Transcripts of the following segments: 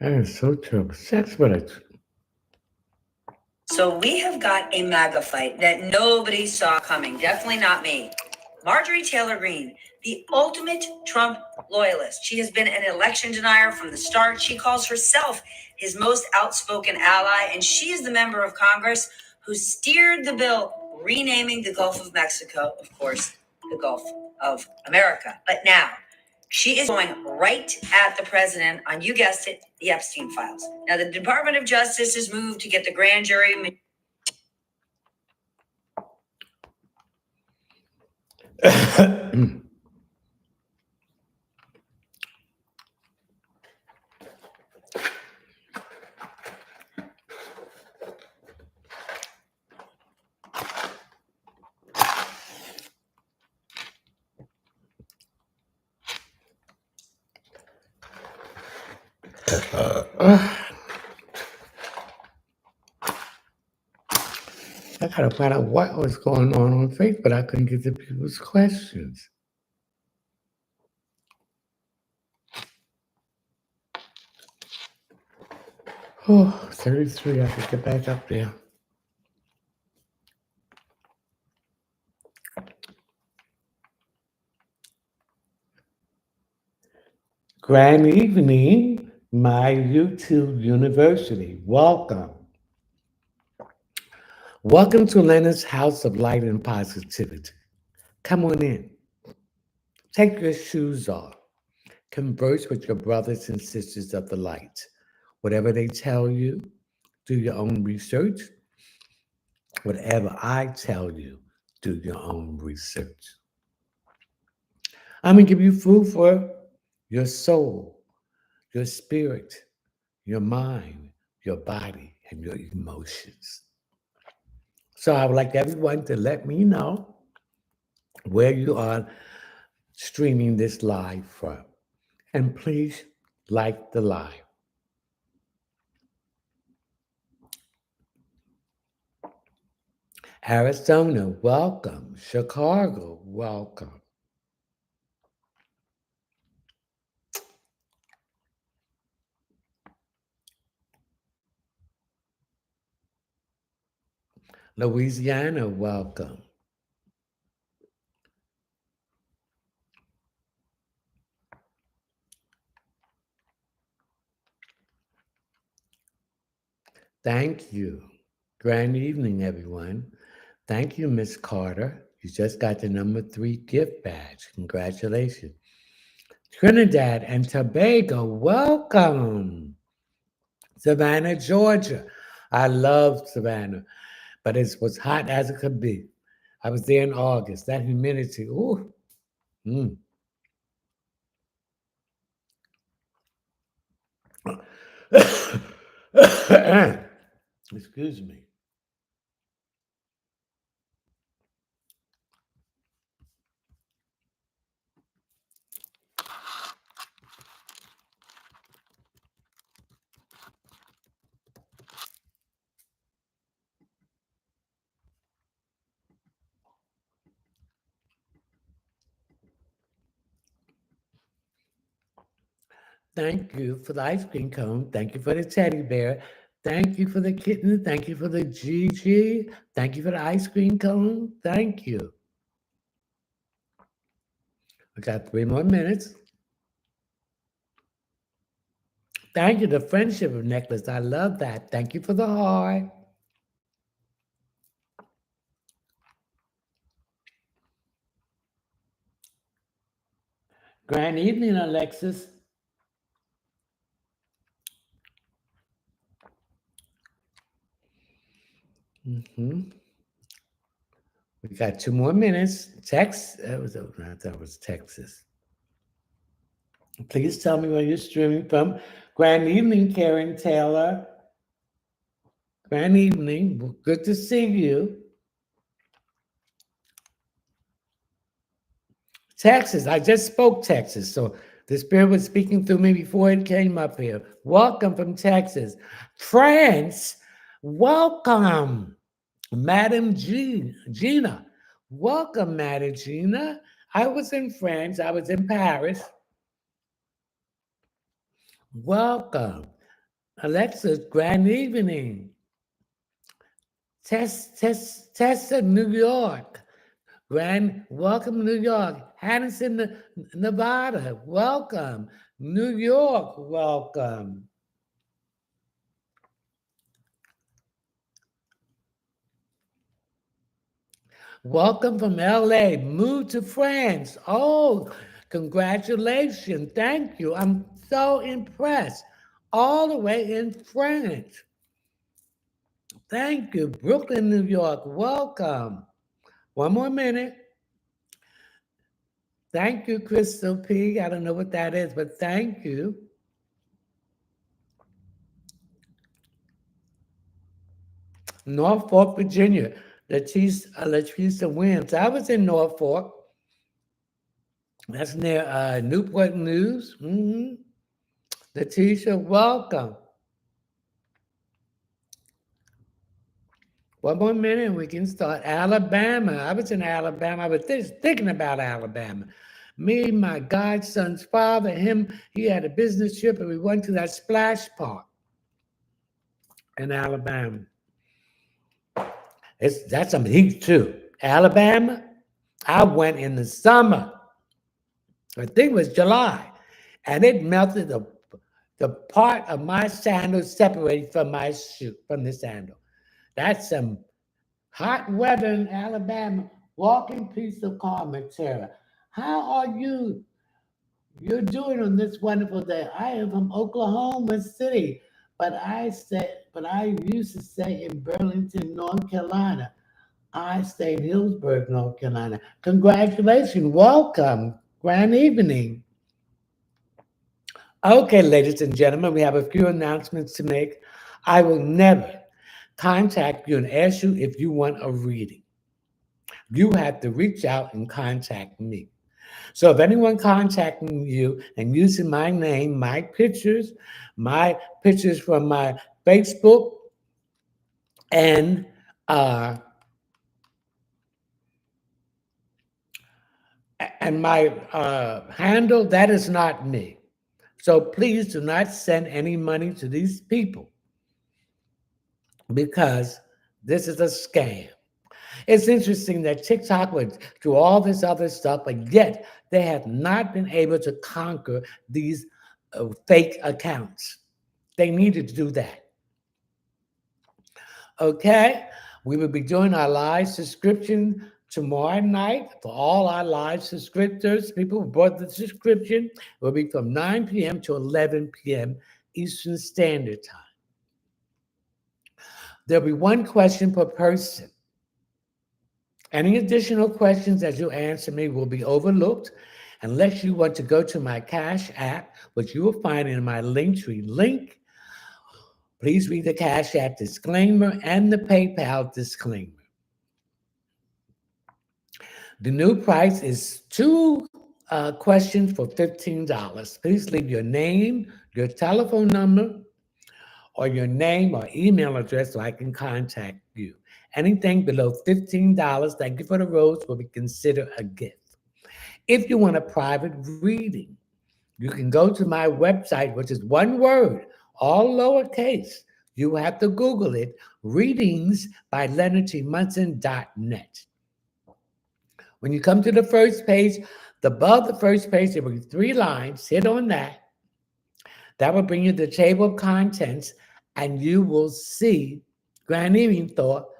That is so true. Sex with it. So we have got a MAGA fight that nobody saw coming. Definitely not me. Marjorie Taylor Greene, the ultimate Trump loyalist. She has been an election denier from the start. She calls herself his most outspoken ally, and she is the member of Congress who steered the bill renaming the Gulf of Mexico, of course, the Gulf of America. But now she is going right at the president on, you guessed it, the Epstein files. Now, the Department of Justice has moved to get the grand jury. I gotta find out what was going on Facebook, but I couldn't get to people's questions. Oh, 33, I could get back up there. Grand evening, my YouTube University. Welcome. Welcome to Leonard's House of Light and Positivity. Come on in. Take your shoes off. Converse with your brothers and sisters of the light. Whatever they tell you, do your own research. Whatever I tell you, do your own research. I'm going to give you food for your soul, your spirit, your mind, your body, and your emotions. So I would like everyone to let me know where you are streaming this live from. And please like the live. Arizona, welcome. Chicago, welcome. Louisiana, welcome. Thank you. Grand evening, everyone. Thank you, Miss Carter. You just got the number 3 gift badge. Congratulations. Trinidad and Tobago, welcome. Savannah, Georgia. I love Savannah, but it was hot as it could be. I was there in August. That humidity, ooh. Mm. Excuse me. Thank you for the ice cream cone. Thank you for the teddy bear. Thank you for the kitten. Thank you for the Gigi. Thank you for the ice cream cone. Thank you. We got 3 more minutes. Thank you, the friendship necklace. I love that. Thank you for the heart. Grand evening, Alexis. We got 2 more minutes. Text. That was Texas. Please tell me where you're streaming from. Grand evening, Karen Taylor. Grand evening. Good to see you. Texas. I just spoke Texas. So the Spirit was speaking through me before it came up here. Welcome from Texas. France. Welcome. Madam Gina. Welcome, Madam Gina. I was in France. I was in Paris. Welcome. Alexa, grand evening. Tessa, New York. Welcome, New York. Henderson, Nevada, welcome. New York, welcome. Welcome from LA. Moved to France. Oh, congratulations. Thank you. I'm so impressed. All the way in France. Thank you. Brooklyn, New York. Welcome. One more minute. Thank you, Crystal P. I don't know what that is, but thank you. Norfolk, Virginia. Latrice Williams. I was in Norfolk. That's near Newport News. Letitia, welcome. One more minute and we can start. Alabama. I was in Alabama. I was thinking about Alabama. Me, my godson's father, he had a business trip and we went to that splash park in Alabama. That's some heat too. Alabama, I went in the summer. I think it was July. And it melted the part of my sandal separated from my shoe, from the sandal. That's some hot weather in Alabama. Walking piece of commentary. How are you? You're doing on this wonderful day. I am from Oklahoma City, but I used to stay in Burlington, North Carolina. I stay in Hillsburg, North Carolina. Congratulations. Welcome. Grand evening. Okay, ladies and gentlemen, we have a few announcements to make. I will never contact you and ask you if you want a reading. You have to reach out and contact me. So if anyone contacting you and using my pictures from my Facebook and my handle, that is not me. So please do not send any money to these people because this is a scam. It's interesting that TikTok would do all this other stuff, but yet they have not been able to conquer these fake accounts. They needed to do that. Okay, we will be doing our live subscription tomorrow night for all our live subscriptors. People who bought the subscription will be from 9 p.m. to 11 p.m. Eastern Standard Time. There'll be one question per person. Any additional questions that you answer me will be overlooked unless you want to go to my Cash App, which you will find in my Linktree link. Please read the Cash App disclaimer and the PayPal disclaimer. The new price is two questions for $15. Please leave your name, your telephone number, or your name or email address so I can contact you. Anything below $15, thank you for the rose, will be considered a gift. If you want a private reading, you can go to my website, which is one word, all lowercase. You have to Google it, readings by LeonardTMunson.net. When you come to the first page, above the first page, there will be 3 lines. Hit on that. That will bring you the table of contents, and you will see Grand Evening Thought,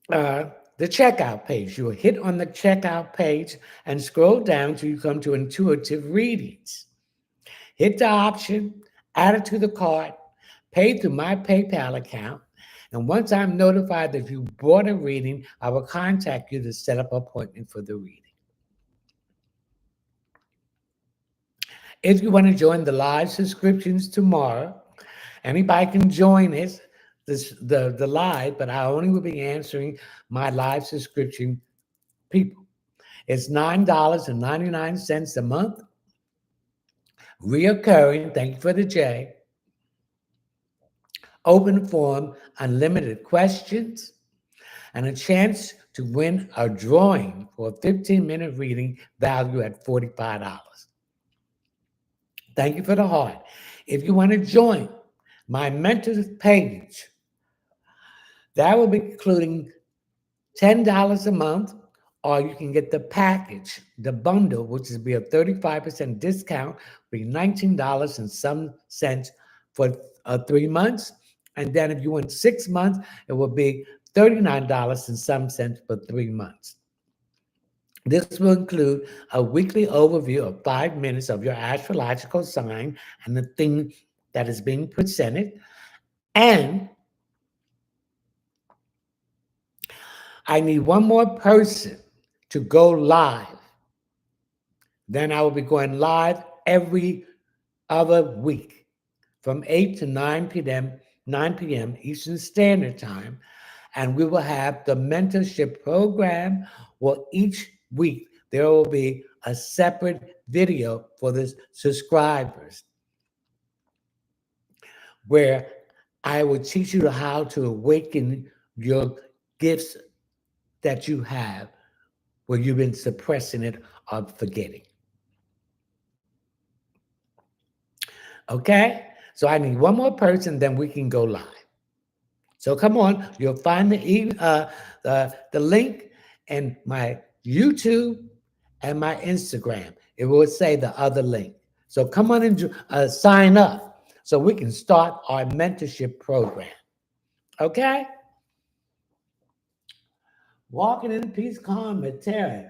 the checkout page. You will hit on the checkout page and scroll down till you come to intuitive readings. Hit the option, add it to the cart, pay through my PayPal account, and once I'm notified that you bought a reading, I will contact you to set up an appointment for the reading. If you want to join the live subscriptions tomorrow, anybody can join the live, but I only will be answering my live subscription people. It's $9.99 a month. Reoccurring, thank you for the J. Open forum, unlimited questions, and a chance to win a drawing for a 15-minute reading valued at $45. Thank you for the heart. If you want to join my mentors page, that will be including $10 a month, or you can get the package, the bundle, which will be a 35% discount, be $19 and some cents for 3 months. And then if you want 6 months, it will be $39 and some cents for 3 months. This will include a weekly overview of 5 minutes of your astrological sign and the theme that is being presented. And I need one more person to go live. Then I will be going live every other week from 8 to 9 p.m. Eastern Standard Time. And we will have the mentorship program where each week there will be a separate video for the subscribers where I will teach you how to awaken your gifts that you have where you've been suppressing it or forgetting. Okay? So I need one more person, then we can go live. So come on, you'll find the link in my YouTube and my Instagram. It will say the other link. So come on and sign up so we can start our mentorship program. Okay? Walking in peace, calm, and Terry.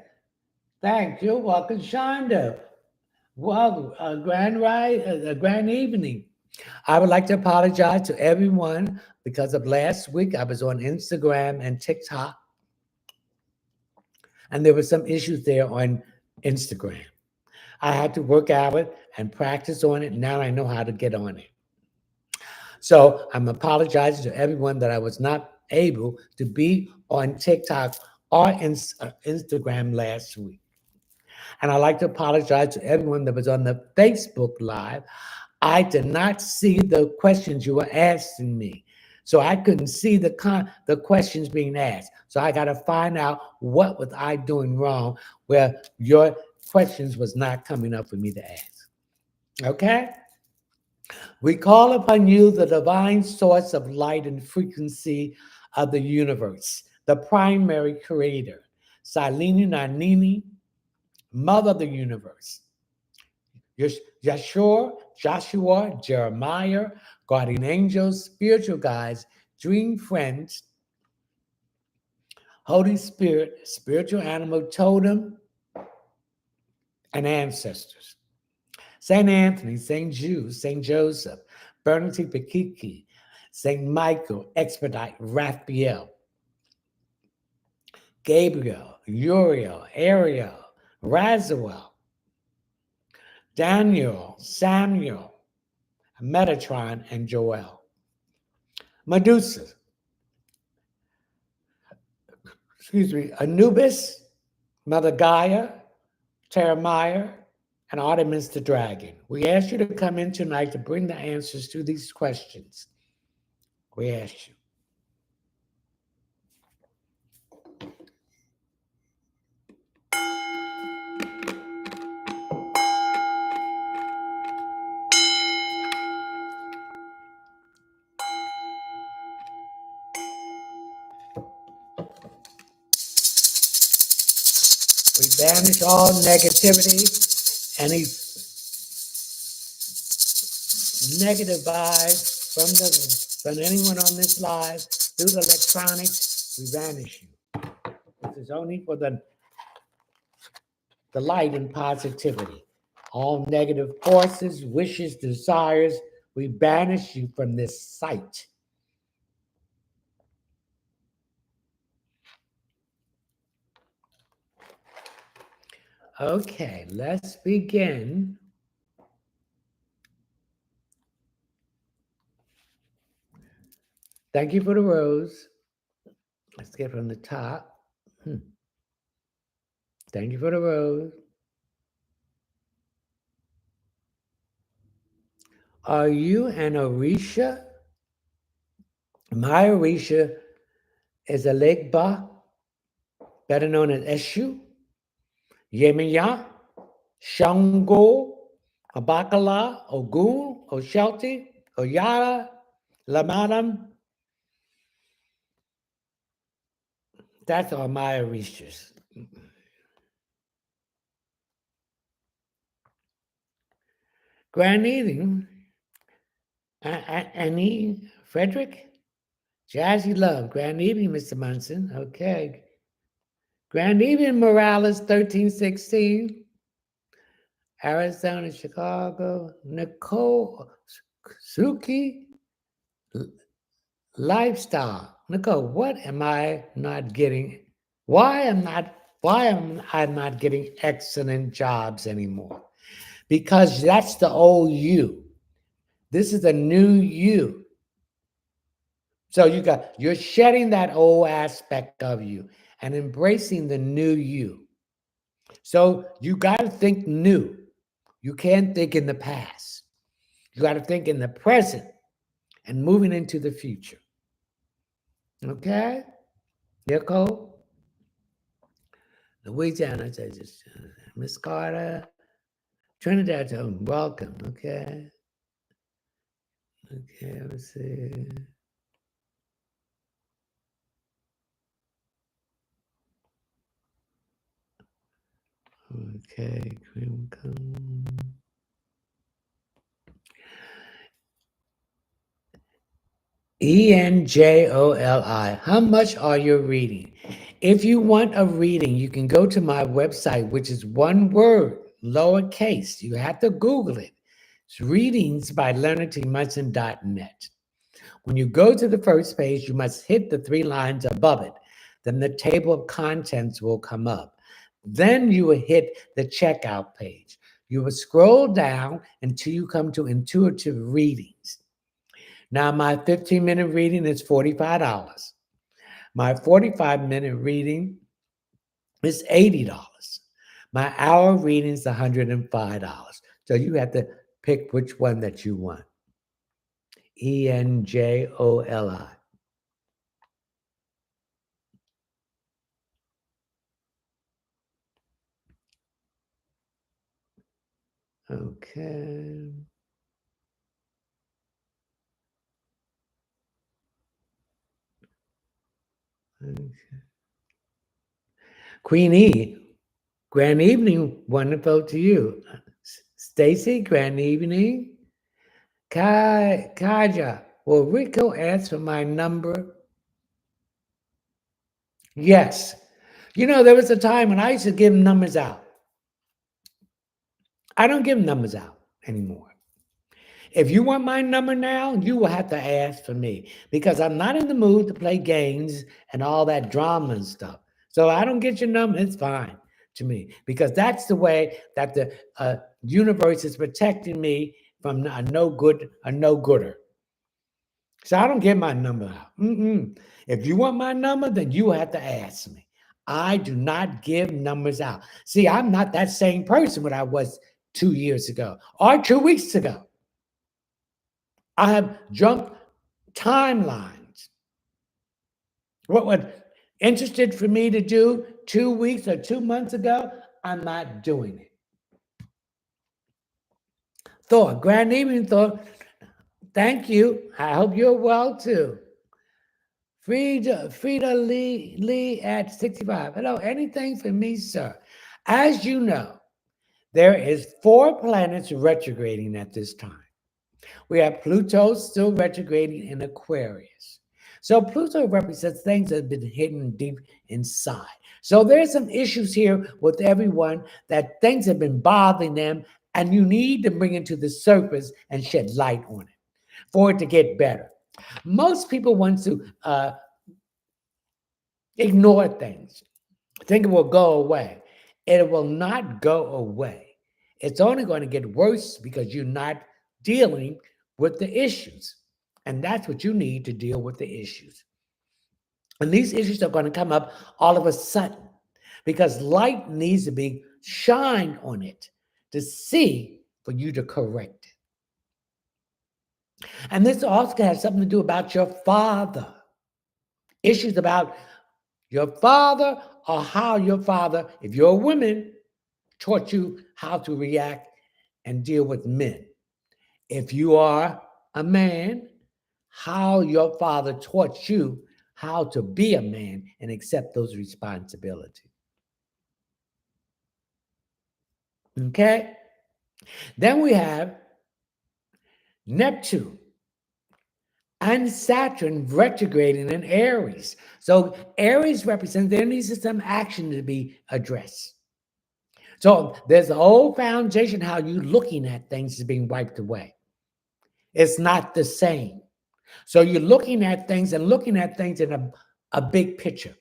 Thank you. Welcome, Shonda. Well, grand evening. I would like to apologize to everyone because of last week. I was on Instagram and TikTok, and there were some issues there on Instagram. I had to work out it and practice on it. Now I know how to get on it. So I'm apologizing to everyone that I was not able to be on TikTok or Instagram last week. And I'd like to apologize to everyone that was on the Facebook Live. I did not see the questions you were asking me. So I couldn't see the questions being asked. So I got to find out what was I doing wrong where your questions was not coming up for me to ask. Okay? We call upon you, the divine source of light and frequency of the universe, the primary creator, Salini Nanini, Mother of the universe, Yeshua, Joshua, Jeremiah, guardian angels, spiritual guides, dream friends, Holy Spirit, spiritual animal totem, and ancestors. Saint Anthony, Saint Jude, Saint Joseph, Bernadette Pakiki, Saint Michael, Expedite, Raphael, Gabriel, Uriel, Ariel, Raziel, Daniel, Samuel, Metatron, and Joel. Medusa, Anubis, Mother Gaia, Terramaya, and Artemis the dragon. We ask you to come in tonight to bring the answers to these questions. We ask you. We banish all negativity, any negative vibes from anyone on this live through the electronics. We banish you. This is only for the light and positivity. All negative forces, wishes, desires, we banish you from this site. Okay, let's begin. Thank you for the rose. Let's get from the top. Thank you for the rose. Are you an Orisha? My Orisha is Alegba, better known as Eshu, Yemiya, Shango, Abakala, Ogun, Oshelti, Oyara, Lamadam. That's all my Orishas. Grand evening, Annie, Frederick, Jazzy Love. Grand evening, Mr. Munson. Okay. Grand evening, Morales, 1316. Arizona, Chicago. Nicole, Suki, Lifestyle. Nicole, what am I not getting? Why am I not getting excellent jobs anymore? Because that's the old you. This is a new you. So you're shedding that old aspect of you and embracing the new you. So you got to think new. You can't think in the past. You got to think in the present and moving into the future. Okay? Yeah, Cole? Louisiana says, Miss Carter, Trinidad, welcome. Okay. Okay, let's see. Okay, cream come. Enjoli. How much are you reading? If you want a reading, you can go to my website, which is one word, lowercase. You have to Google it. It's readings by leonardtmunson.net. When you go to the first page, you must hit the 3 lines above it. Then the table of contents will come up. Then you will hit the checkout page. You will scroll down until you come to intuitive readings. Now, my 15-minute reading is $45. My 45-minute reading is $80. My hour reading is $105. So you have to pick which one that you want. Enjoli. Okay. Queen E, grand evening. Wonderful to you. Stacy, grand evening. Kaja, will Rico ask for my number? Yes. There was a time when I used to give numbers out. I don't give numbers out anymore. If you want my number now, you will have to ask for me because I'm not in the mood to play games and all that drama and stuff. So I don't get your number. It's fine to me because that's the way that the universe is protecting me from a no gooder. So I don't give my number out. If you want my number, then you have to ask me. I do not give numbers out. See, I'm not that same person what I was 2 years ago or 2 weeks ago. I have jumped timelines. What was interested for me to do 2 weeks or 2 months ago, I'm not doing it. Thor, grand evening, Thor. Thank you. I hope you're well too. Frida Lee at 65. Hello, anything for me, sir? As you know, there is 4 planets retrograding at this time. We have Pluto still retrograding in Aquarius. So Pluto represents things that have been hidden deep inside. So there's some issues here with everyone that things have been bothering them, and you need to bring it to the surface and shed light on it for it to get better. Most people want to ignore things, think it will go away. It will not go away. It's only going to get worse because you're not dealing with the issues. And that's what you need to deal with the issues. And these issues are going to come up all of a sudden because light needs to be shined on it to see for you to correct it. And this also has something to do about your father. Issues about your father or how your father, if you're a woman, taught you how to react and deal with men. If you are a man, how your father taught you how to be a man and accept those responsibilities. Okay? Then we have Neptune and Saturn retrograding in Aries. So Aries represents there needs some action to be addressed. So there's an old foundation how you looking at things is being wiped away. It's not the same. So you're looking at things in a big picture.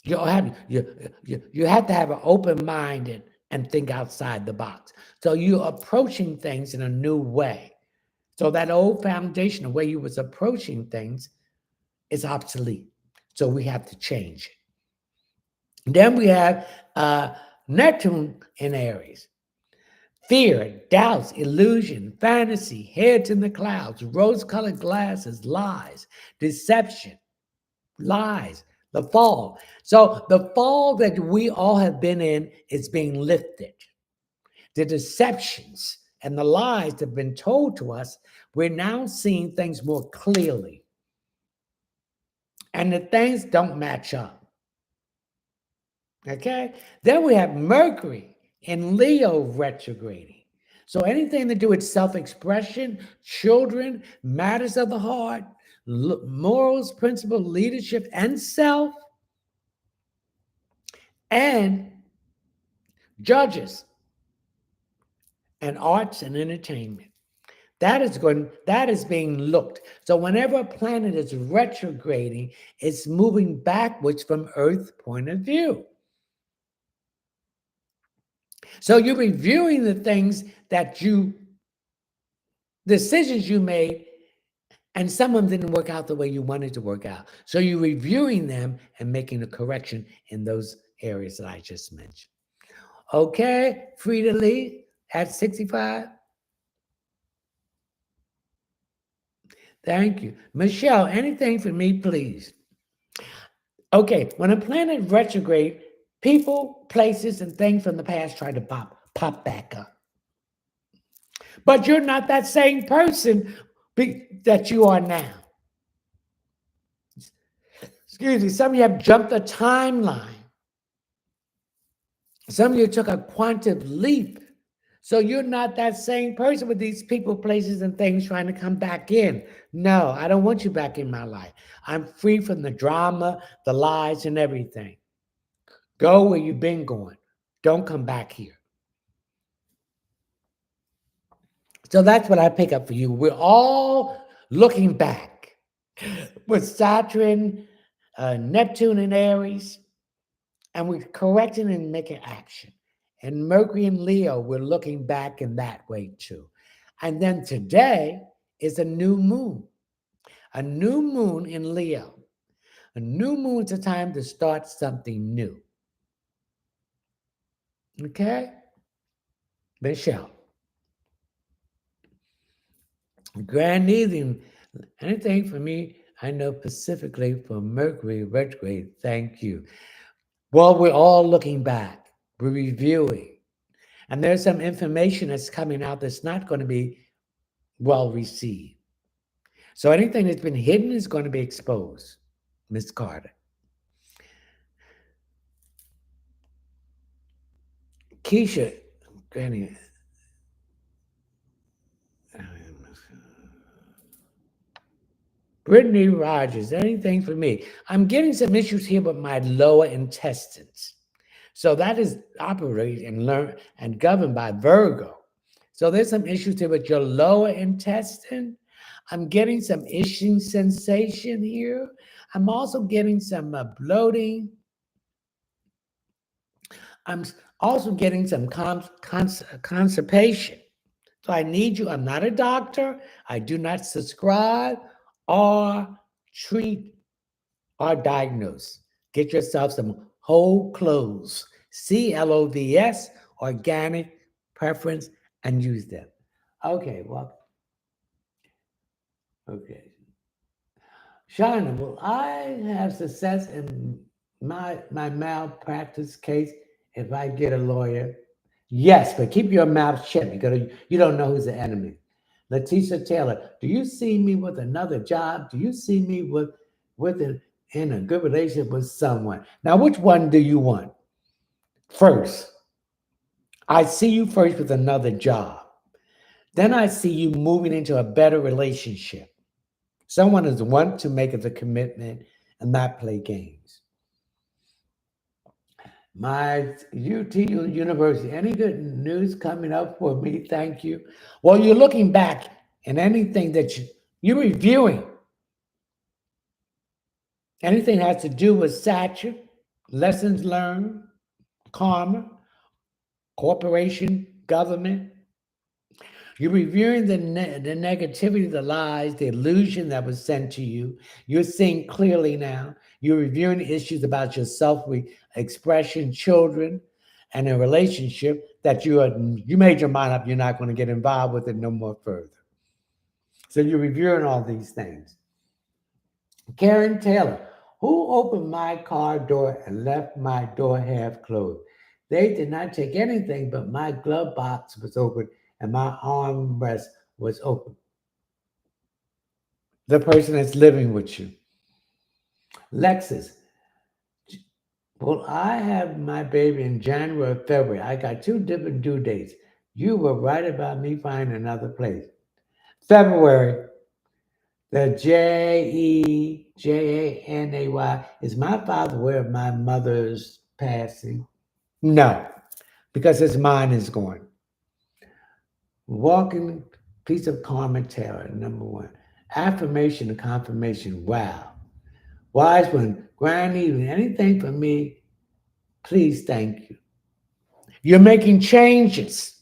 You have to have an open mind and think outside the box. So you're approaching things in a new way. So that old foundation, the way you was approaching things, is obsolete. So we have to change it. Then we have Neptune in Aries. Fear, doubts, illusion, fantasy, heads in the clouds, rose-colored glasses, lies, deception, lies, the fall. So the fall that we all have been in is being lifted. The deceptions and the lies that have been told to us, we're now seeing things more clearly. And the things don't match up. Okay? Then we have Mercury in Leo retrograding. So anything to do with self-expression, children, matters of the heart, morals, principle, leadership, and self, and judges, and arts and entertainment. That is being looked. So whenever a planet is retrograding, it's moving backwards from Earth's point of view. So you're reviewing the things decisions you made, and some of them didn't work out the way you wanted to work out. So you're reviewing them and making a correction in those areas that I just mentioned. Okay, Frida Lee at 65. Thank you. Michelle, anything for me, please? Okay, when a planet retrograde, people, places, and things from the past try to pop back up. But you're not that same person that you are now. Excuse me, some of you have jumped a timeline. Some of you took a quantum leap. So you're not that same person with these people, places, and things trying to come back in. No, I don't want you back in my life. I'm free from the drama, the lies, and everything. Go where you've been going. Don't come back here. So that's what I pick up for you. We're all looking back with Saturn, Neptune, and Aries, and we're correcting and making action. And Mercury and Leo, we're looking back in that way too. And then today is a new moon. A new moon in Leo. A new moon is a time to start something new. Okay? Michelle. Grand evening. Anything for me, I know specifically for Mercury retrograde. Thank you. Well, we're all looking back. We're reviewing. And there's some information that's coming out that's not going to be well received. So anything that's been hidden is going to be exposed, Miss Carter. Keisha, Granny. Brittany Rogers, anything for me? I'm getting some issues here with my lower intestines. So that is operated and learned and governed by Virgo. So there's some issues here with your lower intestine. I'm getting some itching sensation here. I'm also getting some bloating. I'm also getting some constipation. So I need you. I'm not a doctor. I do not subscribe or treat or diagnose. Get yourself some whole cloves, CLOVS, organic preference, and use them. Okay, well, okay. Shauna, will I have success in my malpractice case if I get a lawyer? Yes, but keep your mouth shut because you don't know who's the enemy. Letitia Taylor, do you see me with another job? Do you see me with in a good relationship with someone? Now, which one do you want? First, I see you first with another job. Then I see you moving into a better relationship. Someone is want to make it a commitment and not play games. My UT University, any good news coming up for me? Thank you. Well, you're looking back and anything that you're reviewing, anything has to do with Satcher, lessons learned, karma, corporation, government. You're reviewing the negativity, the lies, the illusion that was sent to you. You're seeing clearly now. You're reviewing issues about your self-expression, children, and a relationship that you made your mind up. You're not going to get involved with it no more further. So you're reviewing all these things. Karen Taylor, who opened my car door and left my door half closed? They did not take anything, but my glove box was open and my armrest was open. The person that's living with you. Lexus, well, I have my baby in January or February. I got 2 different due dates. You were right about me finding another place. February, the Jejanay. Is my father aware of my mother's passing? No, because his mind is going. Walking piece of karma terror, number 1. Affirmation and confirmation. Wow. Wise one, grand evening. Anything for me, please, thank you. You're making changes.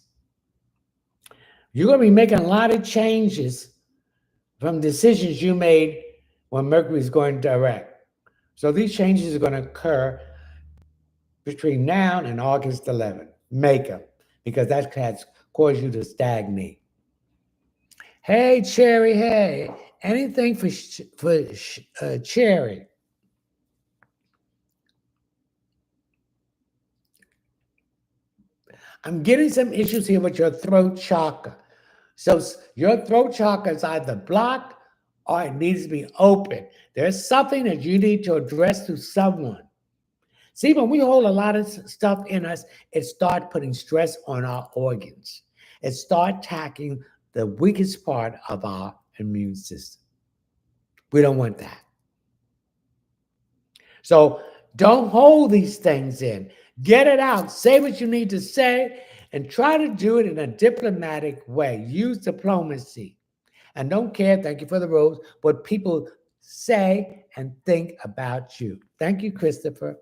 You're going to be making a lot of changes from decisions you made when Mercury is going direct. So these changes are going to occur between now and August 11th. Make them, because that has caused you to stagnate. Hey, Cherry, hey. Anything for Cherry? I'm getting some issues here with your throat chakra. So your throat chakra is either blocked or it needs to be open. There's something that you need to address to someone. See, when we hold a lot of stuff in us, it starts putting stress on our organs. It starts attacking the weakest part of our immune system. We don't want that. So don't hold these things in. Get it out. Say what you need to say and try to do it in a diplomatic way. Use diplomacy. And don't care, thank you for the rose, what people say and think about you. Thank you, Christopher.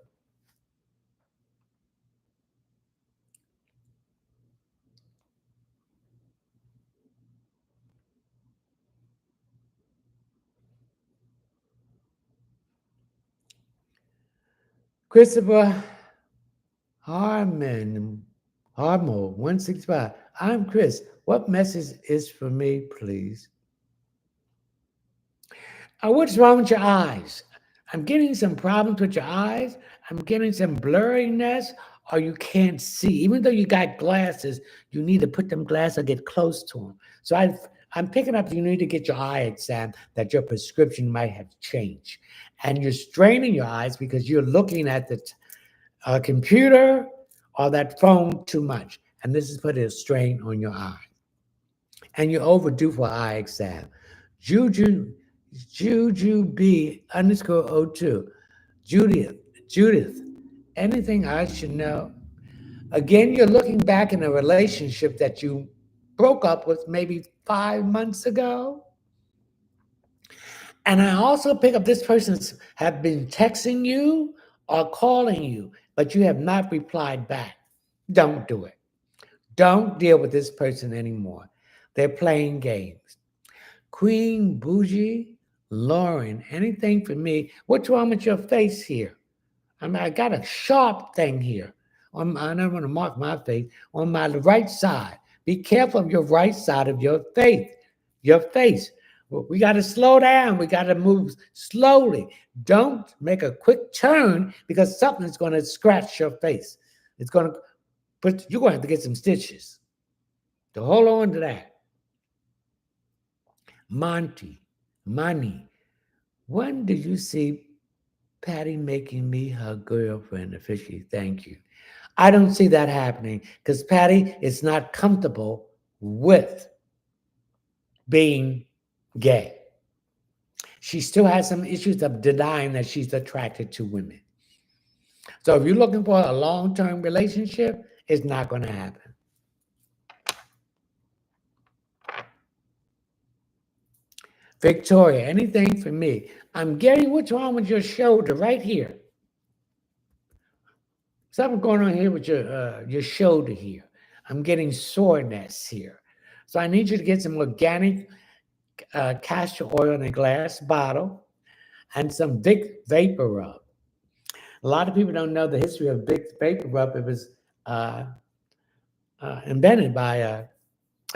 Christopher Harmo 165. I'm Chris. What message is for me, please? What's wrong with your eyes? I'm getting some problems with your eyes. I'm getting some blurriness, or you can't see. Even though you got glasses, you need to put them glasses or get close to them. So I'm picking up you need to get your eye exam, that your prescription might have changed. And you're straining your eyes because you're looking at the computer or that phone too much. And this is putting a strain on your eye. And you're overdue for an eye exam. Juju B _ 02. Judith, anything I should know? Again, you're looking back in a relationship that you broke up with maybe 5 months ago. And I also pick up this person have been texting you or calling you, but you have not replied back. Don't do it. Don't deal with this person anymore. They're playing games. Queen Bougie, Lauren, anything for me? What's wrong with your face here? I mean, I got a sharp thing here. I don't want to mark my face. On my right side. Be careful of your right side of your face. We got to slow down. We got to move slowly. Don't make a quick turn because something's going to scratch your face. It's going to But you're going to have to get some stitches to hold on to that. Money. When did you see Patty making me her girlfriend officially? Thank you. I don't see that happening because Patty is not comfortable with being gay. She still has some issues of denying that she's attracted to women. So if you're looking for a long-term relationship, it's not going to happen. Victoria, anything for me? I'm Gary, what's wrong with your shoulder right here? Something going on here with your shoulder here. I'm getting soreness here. So I need you to get some organic castor oil in a glass bottle and some Vicks Vapor Rub. A lot of people don't know the history of Vicks Vapor Rub. It was invented by an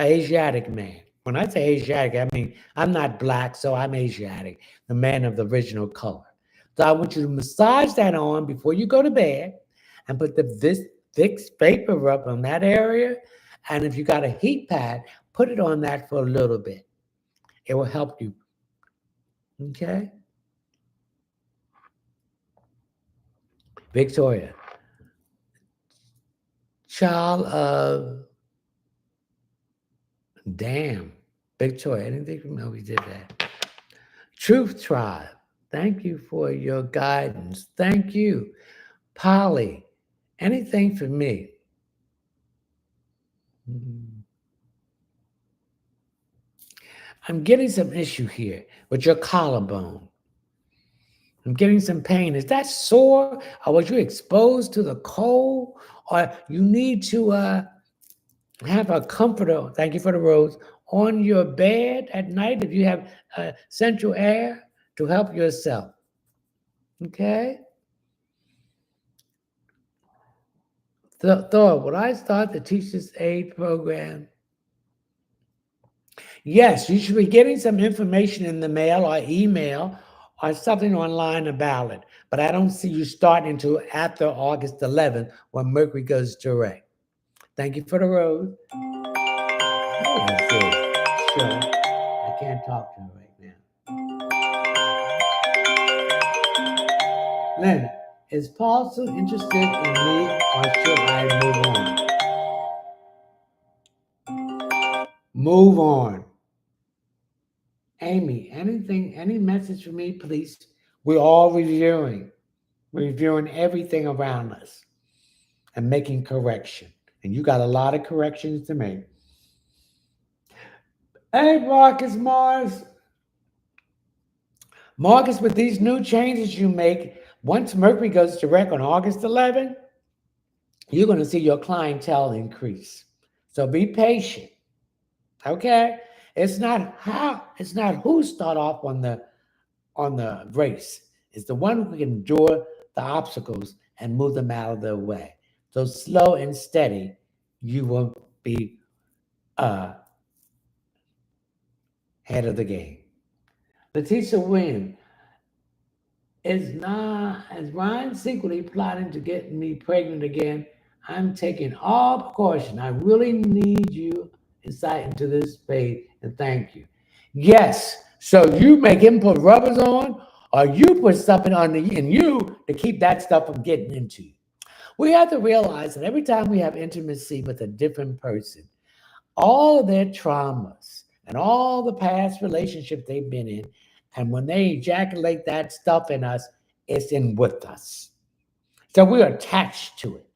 Asiatic man. When I say Asiatic, I mean I'm not black, so I'm Asiatic, the man of the original color. So I want you to massage that on before you go to bed and put the Vicks Vapor Rub on that area. And if you got a heat pad, put it on that for a little bit. It will help you. Okay? Victoria. Child of... Damn. Victoria, anything from... No, we did that. Truth Tribe. Thank you for your guidance. Thank you. Polly. Anything for me? I'm getting some issue here with your collarbone. I'm getting some pain. Is that sore? Or was you exposed to the cold? Or you need to have a comforter, thank you for the rose, on your bed at night if you have central air to help yourself. Okay? Thor, would I start the Teacher's Aid program? Yes, you should be getting some information in the mail or email or something online about it. But I don't see you starting until after August 11th when Mercury goes direct. Thank you for the rose. Sure. I can't talk to her right now. Lynn, is Paul still interested in me or should I move on? Move on. Amy, any message for me, please? We're all reviewing everything around us and making correction. And you got a lot of corrections to make. Hey, Marcus Mars. Marcus, with these new changes you make, once Mercury goes direct on August 11th, you're going to see your clientele increase. So be patient. Okay? It's not who start off on the race. It's the one who can endure the obstacles and move them out of their way. So slow and steady, you will be head of the game. Letitia Wynn, is Ryan secretly plotting to get me pregnant again? I'm taking all precaution. I really need you insight into this faith, and thank you. Yes, so you make him put rubbers on, or you put something in you to keep that stuff from getting into you. We have to realize that every time we have intimacy with a different person, all of their traumas and all the past relationships they've been in, and when they ejaculate that stuff in us, it's in with us. So we're attached to it.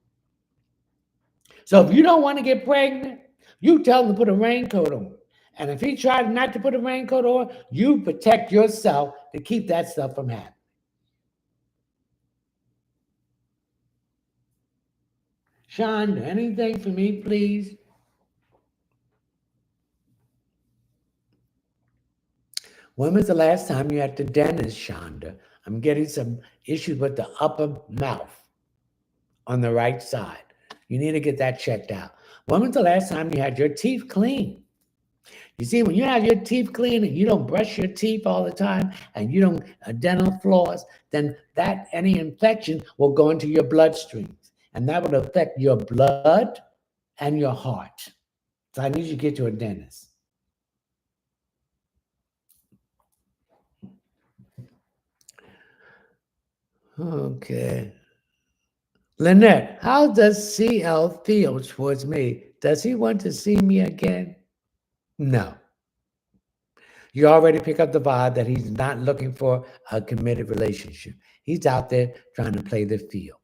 So if you don't want to get pregnant, you tell him to put a raincoat on. And if he tries not to put a raincoat on, you protect yourself to keep that stuff from happening. Sean, anything for me, please? When was the last time you had the dentist, Shonda? I'm getting some issues with the upper mouth on the right side. You need to get that checked out. When was the last time you had your teeth cleaned? You see, when you have your teeth clean and you don't brush your teeth all the time and you don't dental floss, then any infection will go into your bloodstream. and that will affect your blood and your heart. So I need you to get to a dentist. Okay. Lynette, how does CL feel towards me? Does he want to see me again? No. You already pick up the vibe that he's not looking for a committed relationship. He's out there trying to play the field.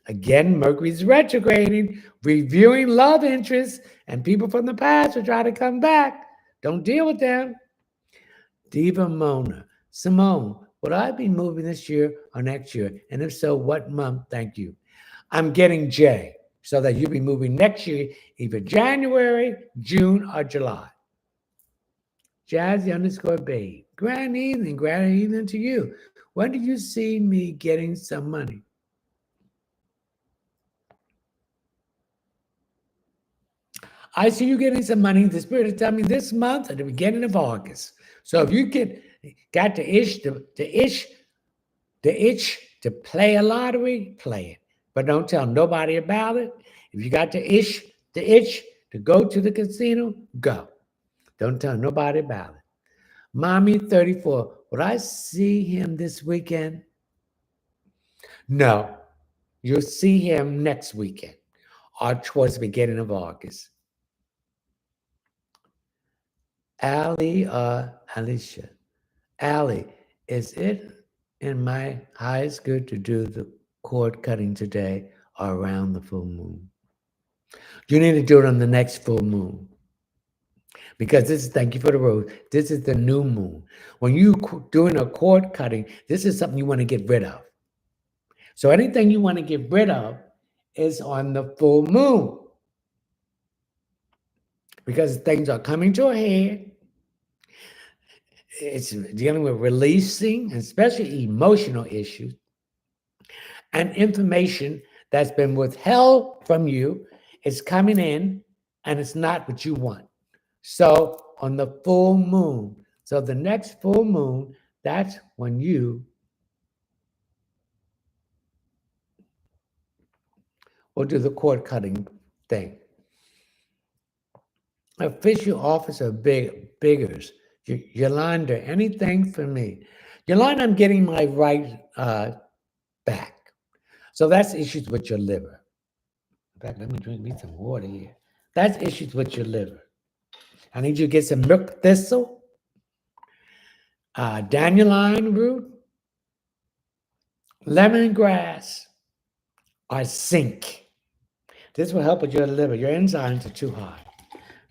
Again, Mercury's retrograding, reviewing love interests, and people from the past will try to come back. Don't deal with them. Diva Mona. Simone, would I be moving this year or next year? And if so, what month? Thank you. I'm getting J, so that you'll be moving next year, either January, June, or July. Jazzy_babe. Grand evening to you. When do you see me getting some money? I see you getting some money. The spirit is telling me this month at the beginning of August. So if you got the itch to play a lottery, play it. But don't tell nobody about it. If you got the itch to go to the casino, go. Don't tell nobody about it. Mommy 34, would I see him this weekend? No. You'll see him next weekend or towards the beginning of August. Allie Alicia. Allie, is it in my highest good to do the cord cutting today or around the full moon? You need to do it on the next full moon. Because thank you for the rose, this is the new moon. When you doing a cord cutting, this is something you want to get rid of. So anything you want to get rid of is on the full moon. Because things are coming to a head. It's dealing with releasing, especially emotional issues, and information that's been withheld from you is coming in, and it's not what you want. So on the full moon, so the next full moon, that's when you will do the cord cutting thing. Official officer Biggers. Yolanda, anything for me? Yolanda, I'm getting my right back. So that's issues with your liver. In fact, let me drink me some water here. That's issues with your liver. I need you to get some milk thistle, dandelion root, lemongrass, or zinc. This will help with your liver. Your enzymes are too high.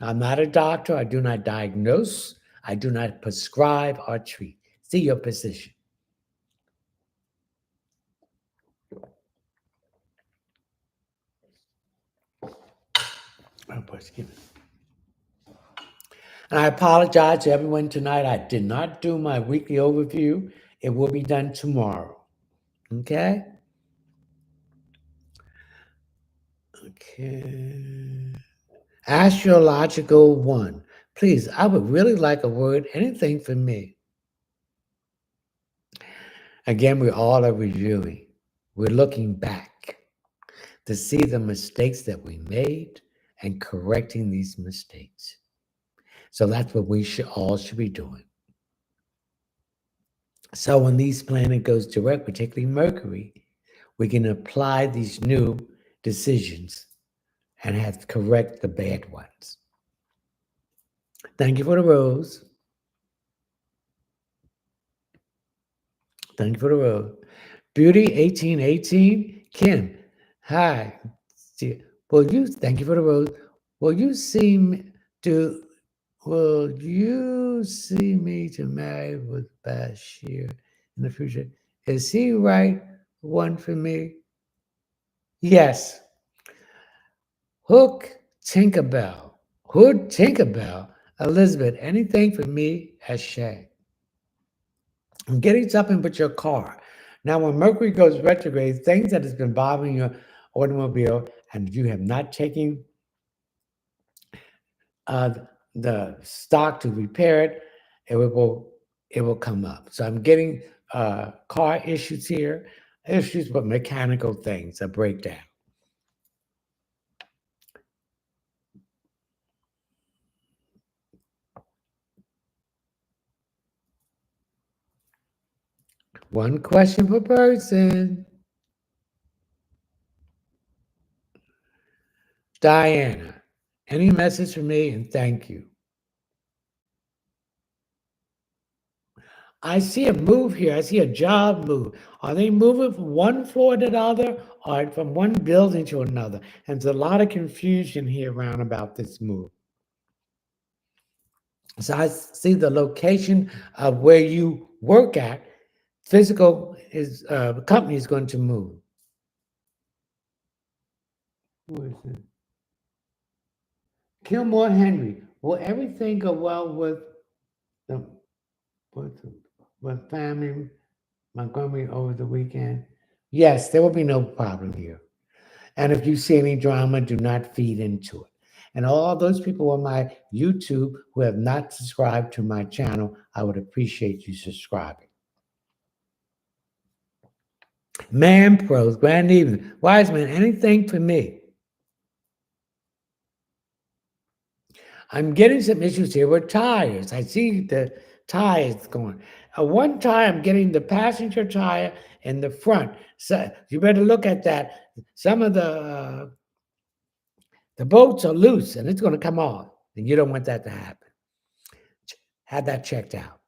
I'm not a doctor. I do not diagnose. I do not prescribe or treat. See your physician. Oh boy, excuse me. And I apologize to everyone tonight. I did not do my weekly overview. It will be done tomorrow. Okay? Okay. Astrological 1. Please, I would really like a word, anything for me. Again, we all are reviewing. We're looking back to see the mistakes that we made and correcting these mistakes. So that's what we all should be doing. So when these planet goes direct, particularly Mercury, we can apply these new decisions and have to correct the bad ones. Thank you for the rose. Thank you for the rose. Beauty 1818, Kim. Hi. Thank you for the rose. Will you see me to marry with Bashir in the future? Is he right one for me? Yes. Hood Tinkerbell, Elizabeth, anything for me as Shay. I'm getting something with your car. Now, when Mercury goes retrograde, things that has been bothering your automobile and you have not taken the stock to repair it, it will come up. So I'm getting car issues here, issues with mechanical things, a breakdown. One question per person. Diana, any message for me? And thank you. I see a move here. I see a job move. Are they moving from one floor to the other or from one building to another? And there's a lot of confusion here around about this move. So I see the location of where you work at. Physical is the company is going to move. Who is it? Kilmore Henry. Will everything go well the with, with family Montgomery over the weekend? Yes, there will be no problem here. And if you see any drama, do not feed into it. And all those people on my YouTube who have not subscribed to my channel, I would appreciate you subscribing. Man Pros, grand evening. Wise man, anything for me? I'm getting some issues here with tires. I see the tires going. One tire, I'm getting the passenger tire in the front. So you better look at that. Some of the bolts are loose and it's going to come off, and you don't want that to happen. Have that checked out.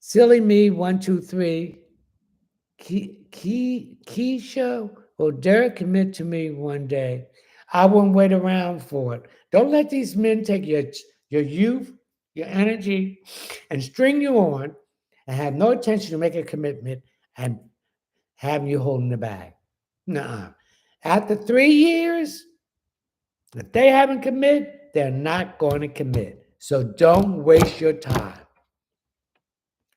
Silly me, 123. Keisha, will Derek commit to me one day? I won't wait around for it. Don't let these men take your youth, your energy, and string you on and have no intention to make a commitment and have you holding the bag. Nuh-uh. After 3 years, if they haven't commit, they're not going to commit. So don't waste your time.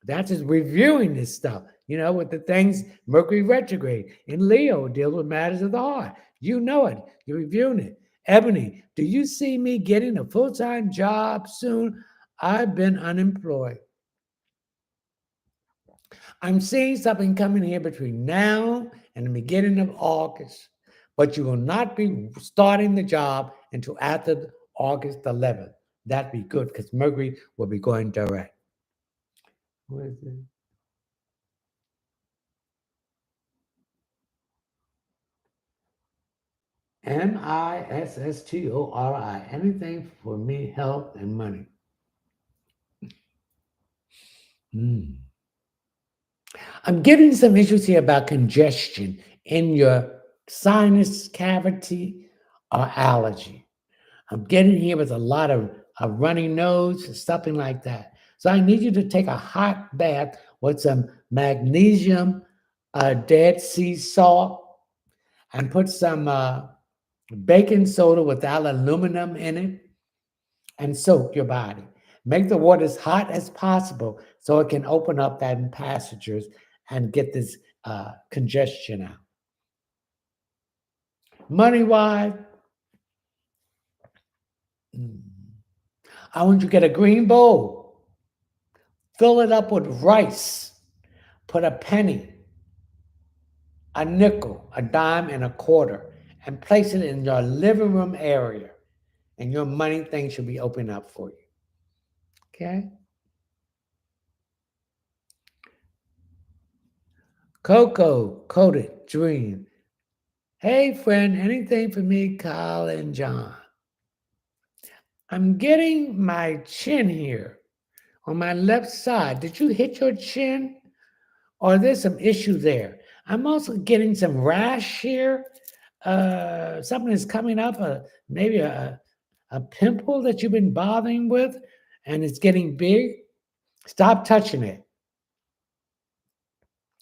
That's just reviewing this stuff, with the things Mercury retrograde in Leo deals with matters of the heart. You know it. You're reviewing it. Ebony, do you see me getting a full-time job soon? I've been unemployed. I'm seeing something coming here between now and the beginning of August, but you will not be starting the job until after August 11th. That'd be good because Mercury will be going direct. What is it? MISSTORI. Anything for me, health, and money. I'm getting some issues here about congestion in your sinus cavity or allergy. I'm getting here with a lot of a runny nose, something like that. So I need you to take a hot bath with some magnesium, Dead Sea salt, and put some baking soda without aluminum in it, and soak your body. Make the water as hot as possible so it can open up that passages and get this congestion out. Money wise, I want you to get a green bowl, fill it up with rice, put a penny, a nickel, a dime, and a quarter, and place it in your living room area, and your money thing should be open up for you. Okay? Coco, Coded Dream. Hey, friend, anything for me, Kyle and John? I'm getting my chin here on my left side. Did you hit your chin? Or there's some issue there? I'm also getting some rash here. Something is coming up, maybe a pimple that you've been bothering with, and it's getting big. Stop touching it.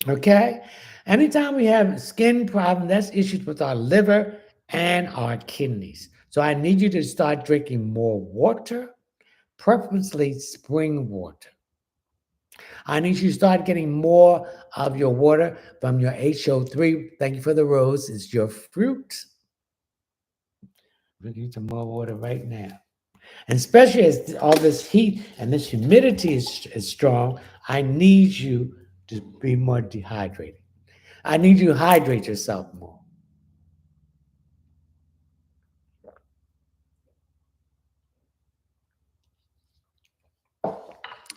Okay? Anytime we have skin problem, that's issues with our liver and our kidneys. So I need you to start drinking more water, preferably spring water. I need you to start getting more of your water from your HO3. Thank you for the rose. It's your fruit. Drinking some more water right now. And especially as all this heat and this humidity is strong, I need you to be more dehydrated. I need you to hydrate yourself more.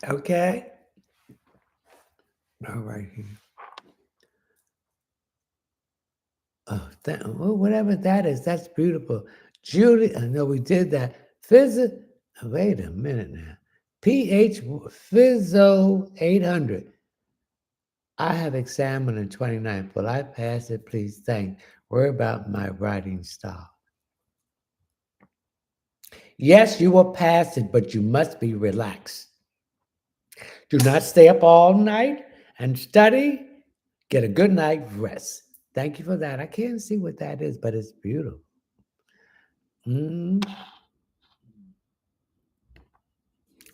Okay? All right here. Oh, well, whatever that is, that's beautiful. Judy, I know we did that. Wait a minute now. PH Fizzo 800. I have exam on the 29th. Will I pass it? Please thank. Worry about my writing style. Yes, you will pass it, but you must be relaxed. Do not stay up all night and study. Get a good night rest. Thank you for that. I can't see what that is, but it's beautiful. Mm,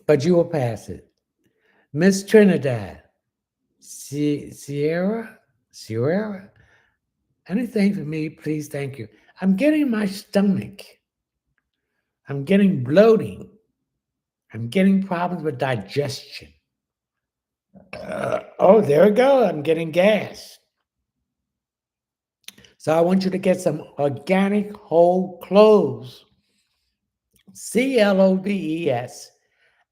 but you will pass it. Miss Trinidad, Sierra, anything for me, please, thank you. I'm getting my stomach. I'm getting bloating. I'm getting problems with digestion. Oh, there we go. I'm getting gas. So I want you to get some organic whole cloves, CLOVES,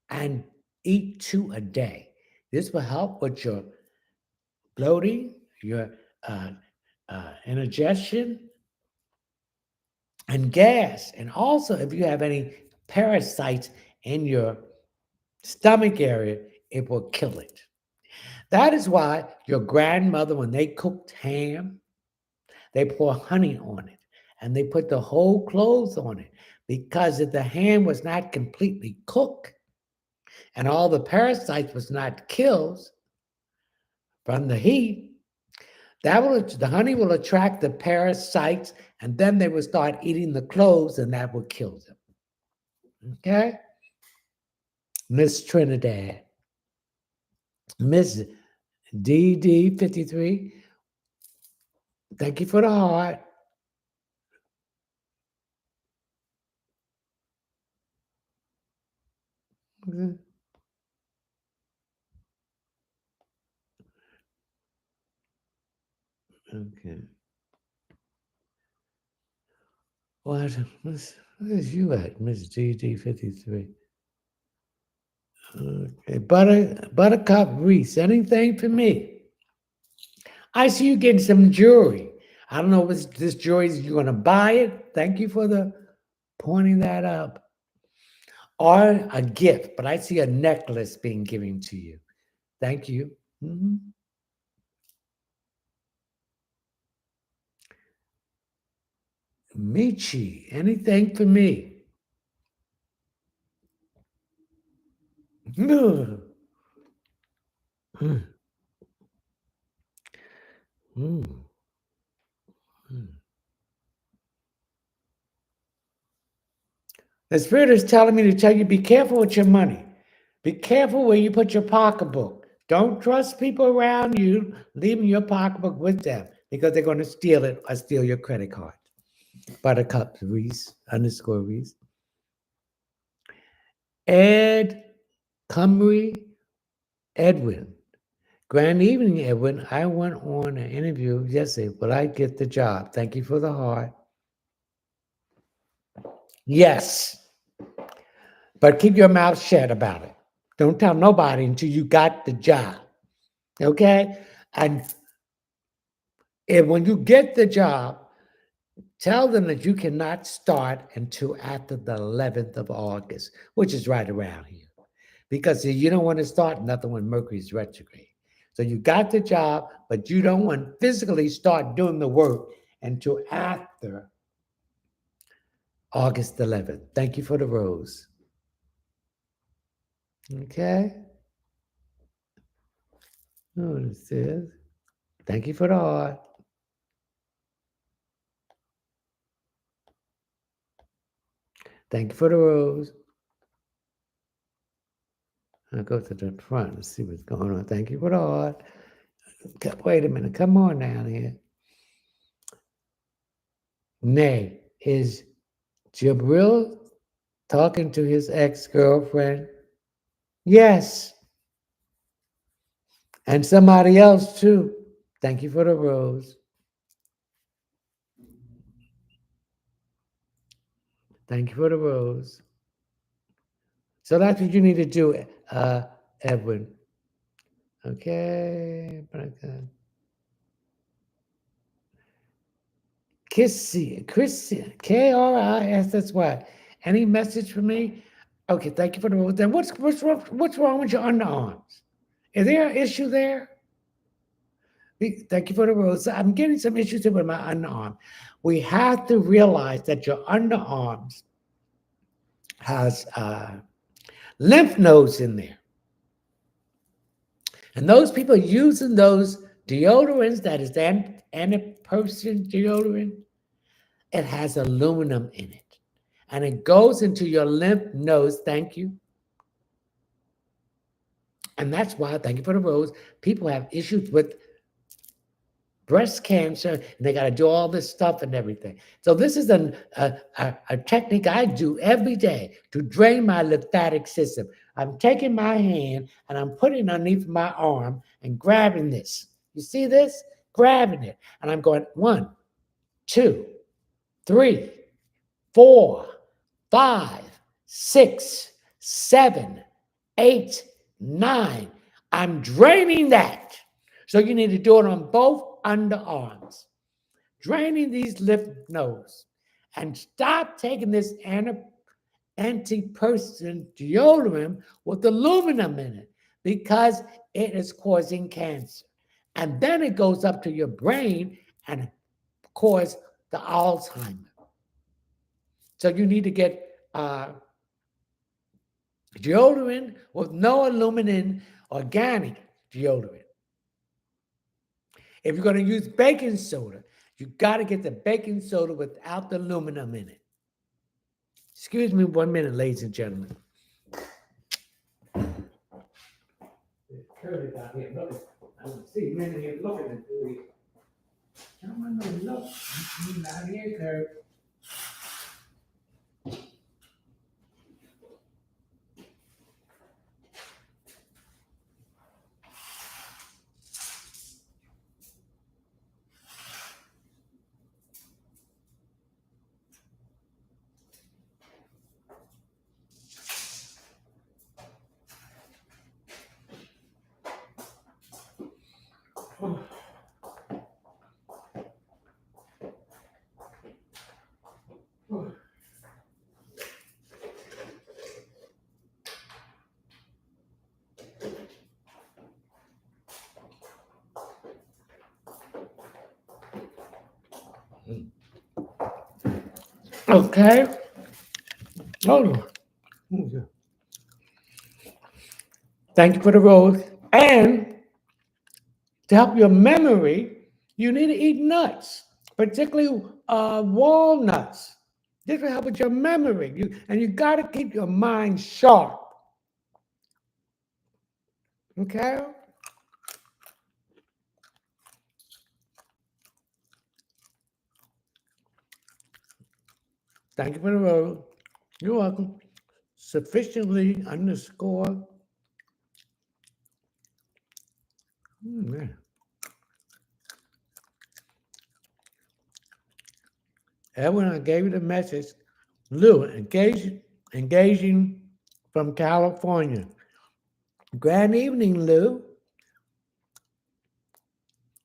and eat 2 a day. This will help with your bloating, your uh, indigestion, and gas. And also, if you have any parasites in your stomach area, it will kill it. That is why your grandmother, when they cooked ham, they pour honey on it and they put the whole cloves on it, because if the ham was not completely cooked and all the parasites was not killed from the heat, the honey will attract the parasites, and then they will start eating the cloves, and that will kill them. Okay, Miss Trinidad, Miss DD53, thank you for the heart. Okay. Where's you at, Miss DD53? Okay, Buttercup Reese, anything for me? I see you getting some jewelry. I don't know if this jewelry is you're gonna buy it. Thank you for the pointing that up. Or a gift, but I see a necklace being given to you. Thank you. Mhm. Michi, anything for me? Mm. Mm. Mm. Mm. The Spirit is telling me to tell you, be careful with your money. Be careful where you put your pocketbook. Don't trust people around you leaving your pocketbook with them, because they're going to steal it or steal your credit card. Buttercup Reese, underscore Reese. Ed Cumry Edwin. Grand evening, Edwin. I went on an interview yesterday. Will I get the job? Thank you for the heart. Yes, but keep your mouth shut about it. Don't tell nobody until you got the job. Okay? And when you get the job, tell them that you cannot start until after the 11th of August, which is right around here. Because you don't want to start nothing when Mercury's retrograde. So you got the job, but you don't want to physically start doing the work until after August 11th. Thank you for the rose. Okay. Oh, it says. Thank you for the heart. Thank you for the rose. I'll go to the front and see what's going on. Thank you for the heart. Wait a minute. Come on down here. Nay, is Jabril talking to his ex-girlfriend? Yes. And somebody else too. Thank you for the rose. Thank you for the rose. So that's what you need to do, Edwin. Okay. Kissy, Krissy. Any message for me? Okay, thank you for the rose. Then what's wrong with your underarms? Is there an issue there? Thank you for the rose. I'm getting some issues with my underarm. We have to realize that your underarms has lymph nodes in there. And those people using those deodorants, that is antiperspirant deodorant, it has aluminum in it. And it goes into your lymph nodes. Thank you. And that's why, thank you for the rose, people have issues with breast cancer, and they got to do all this stuff and everything. So this is a technique I do every day to drain my lymphatic system. I'm taking my hand and I'm putting it underneath my arm and grabbing this. You see this? Grabbing it. And I'm going 1, 2, 3, 4, 5, 6, 7, 8, 9. I'm draining that. So you need to do it on both underarms. Draining these lymph nodes. And stop taking this antiperspirant deodorant with aluminum in it, because it is causing cancer. And then it goes up to your brain and cause the Alzheimer. So you need to get deodorant with no aluminum, organic deodorant. If you're going to use baking soda, you got to get the baking soda without the aluminum in it. Excuse me 1 minute, ladies and gentlemen. Curtis out here looking. I don't see many here looking at me. Come on, look. I'm not here, Kurt. Okay. Hold on. Thank you for the rose. And to help your memory, you need to eat nuts, particularly walnuts. This will help with your memory. You got to keep your mind sharp. Okay? Thank you for the rose. You're welcome. Sufficiently underscore. Man. Edwin, I gave you the message. Lou, engaging from California. Grand evening, Lou.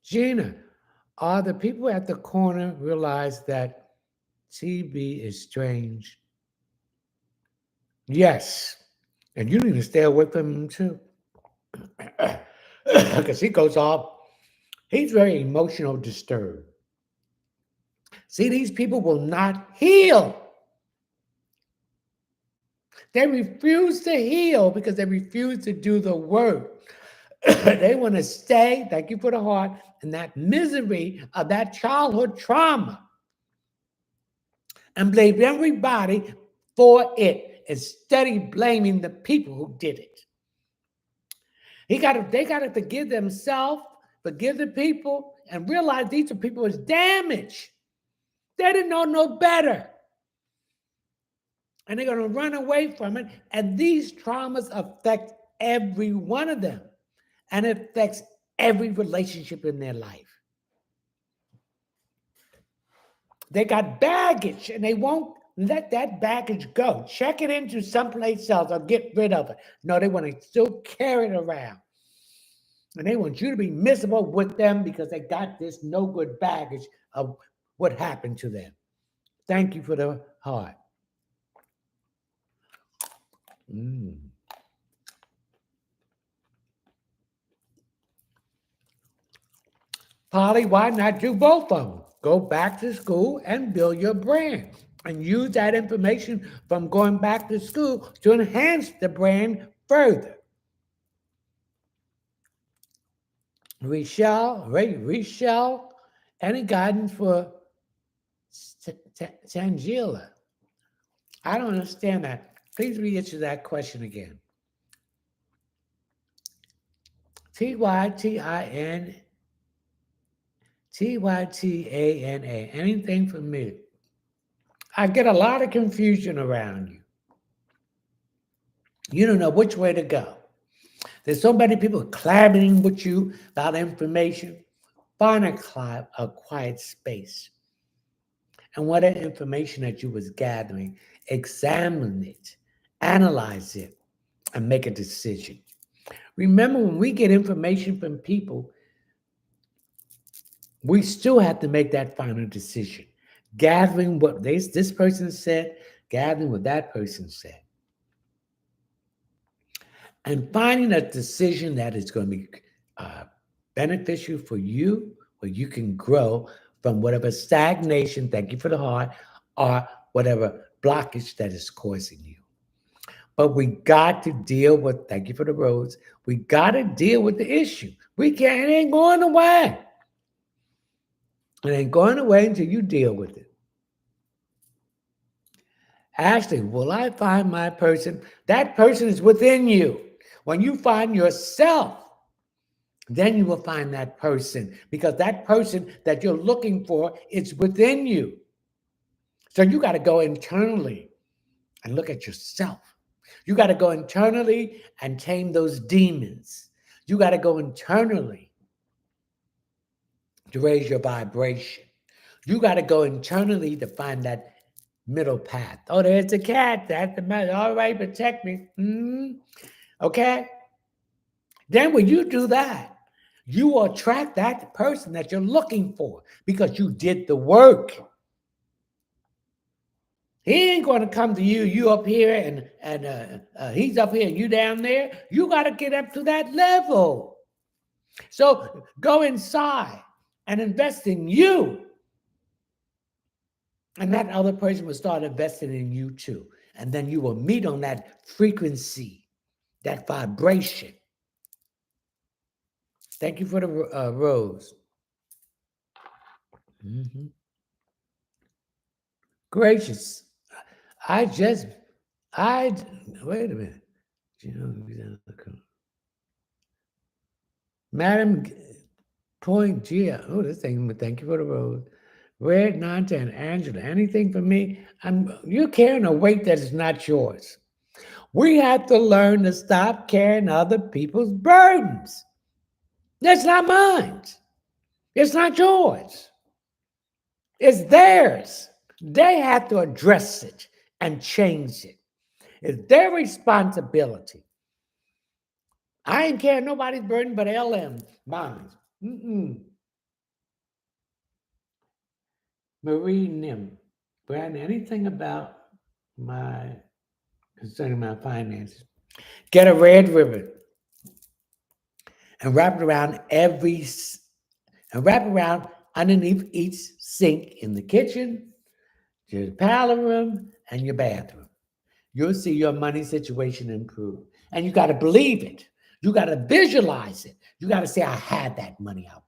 Gina, are the people at the corner realize that TB is strange? Yes. And you need to stay away from him too. Because he goes off. He's very emotional disturbed. See, these people will not heal. They refuse to heal because they refuse to do the work. They want to stay, thank you for the heart, in that misery of that childhood trauma and blame everybody for it instead of blaming the people who did it. They got to forgive themselves, forgive the people, and realize these are people who's damaged. They didn't know no better. And they're going to run away from it. And these traumas affect every one of them. And it affects every relationship in their life. They got baggage and they won't let that baggage go. Check it into someplace else or get rid of it. No, they want to still carry it around. And they want you to be miserable with them because they got this no good baggage of what happened to them. Thank you for the heart. Mm. Polly, why not do both of them? Go back to school and build your brand and use that information from going back to school to enhance the brand further. Rachel, any guidance for Tangela? I don't understand that. Please reissue that question again. Tytin Tytana. Anything from me? I get a lot of confusion around you. You don't know which way to go. There's so many people clamoring with you about information. Find a quiet space. And whatever information that you was gathering, examine it, analyze it, and make a decision. Remember, when we get information from people, we still have to make that final decision. Gathering what this person said, gathering what that person said. And finding a decision that is going to be beneficial for you, where you can grow from whatever stagnation, thank you for the heart, or whatever blockage that is causing you. But we got to deal with, thank you for the rose, we got to deal with the issue. We can't, it ain't going away. It ain't going away until you deal with it. Ashley, will I find my person? That person is within you. When you find yourself, then you will find that person, because that person that you're looking for is within you. So you got to go internally and look at yourself. You got to go internally and tame those demons. You got to go internally to raise your vibration. You got to go internally to find that middle path. Oh, there's the cat. That's the matter. All right, protect me. Okay? Then when you do that, you will attract that person that you're looking for because you did the work. He ain't going to come to you. You up here and he's up here and you down there. You got to get up to that level. So go inside and invest in you. And that other person will start investing in you too. And then you will meet on that frequency, that vibration. Thank you for the rose. Gracious. Wait a minute. Madam Point Gia. Oh, this thing, thank you for the rose. Red Nanta and Angela. Anything for me? You're carrying a weight that is not yours. We have to learn to stop carrying other people's burdens. That's not mine. It's not yours. It's theirs. They have to address it and change it. It's their responsibility. I ain't carrying nobody's burden but LM, mine. Marie Nim. Brandon, anything about concerning my finances? Get a red ribbon and wrap it around underneath each sink in the kitchen, your powder room, and your bathroom. You'll see your money situation improve. And you got to believe it. You got to visualize it. You got to say, I had that money I want.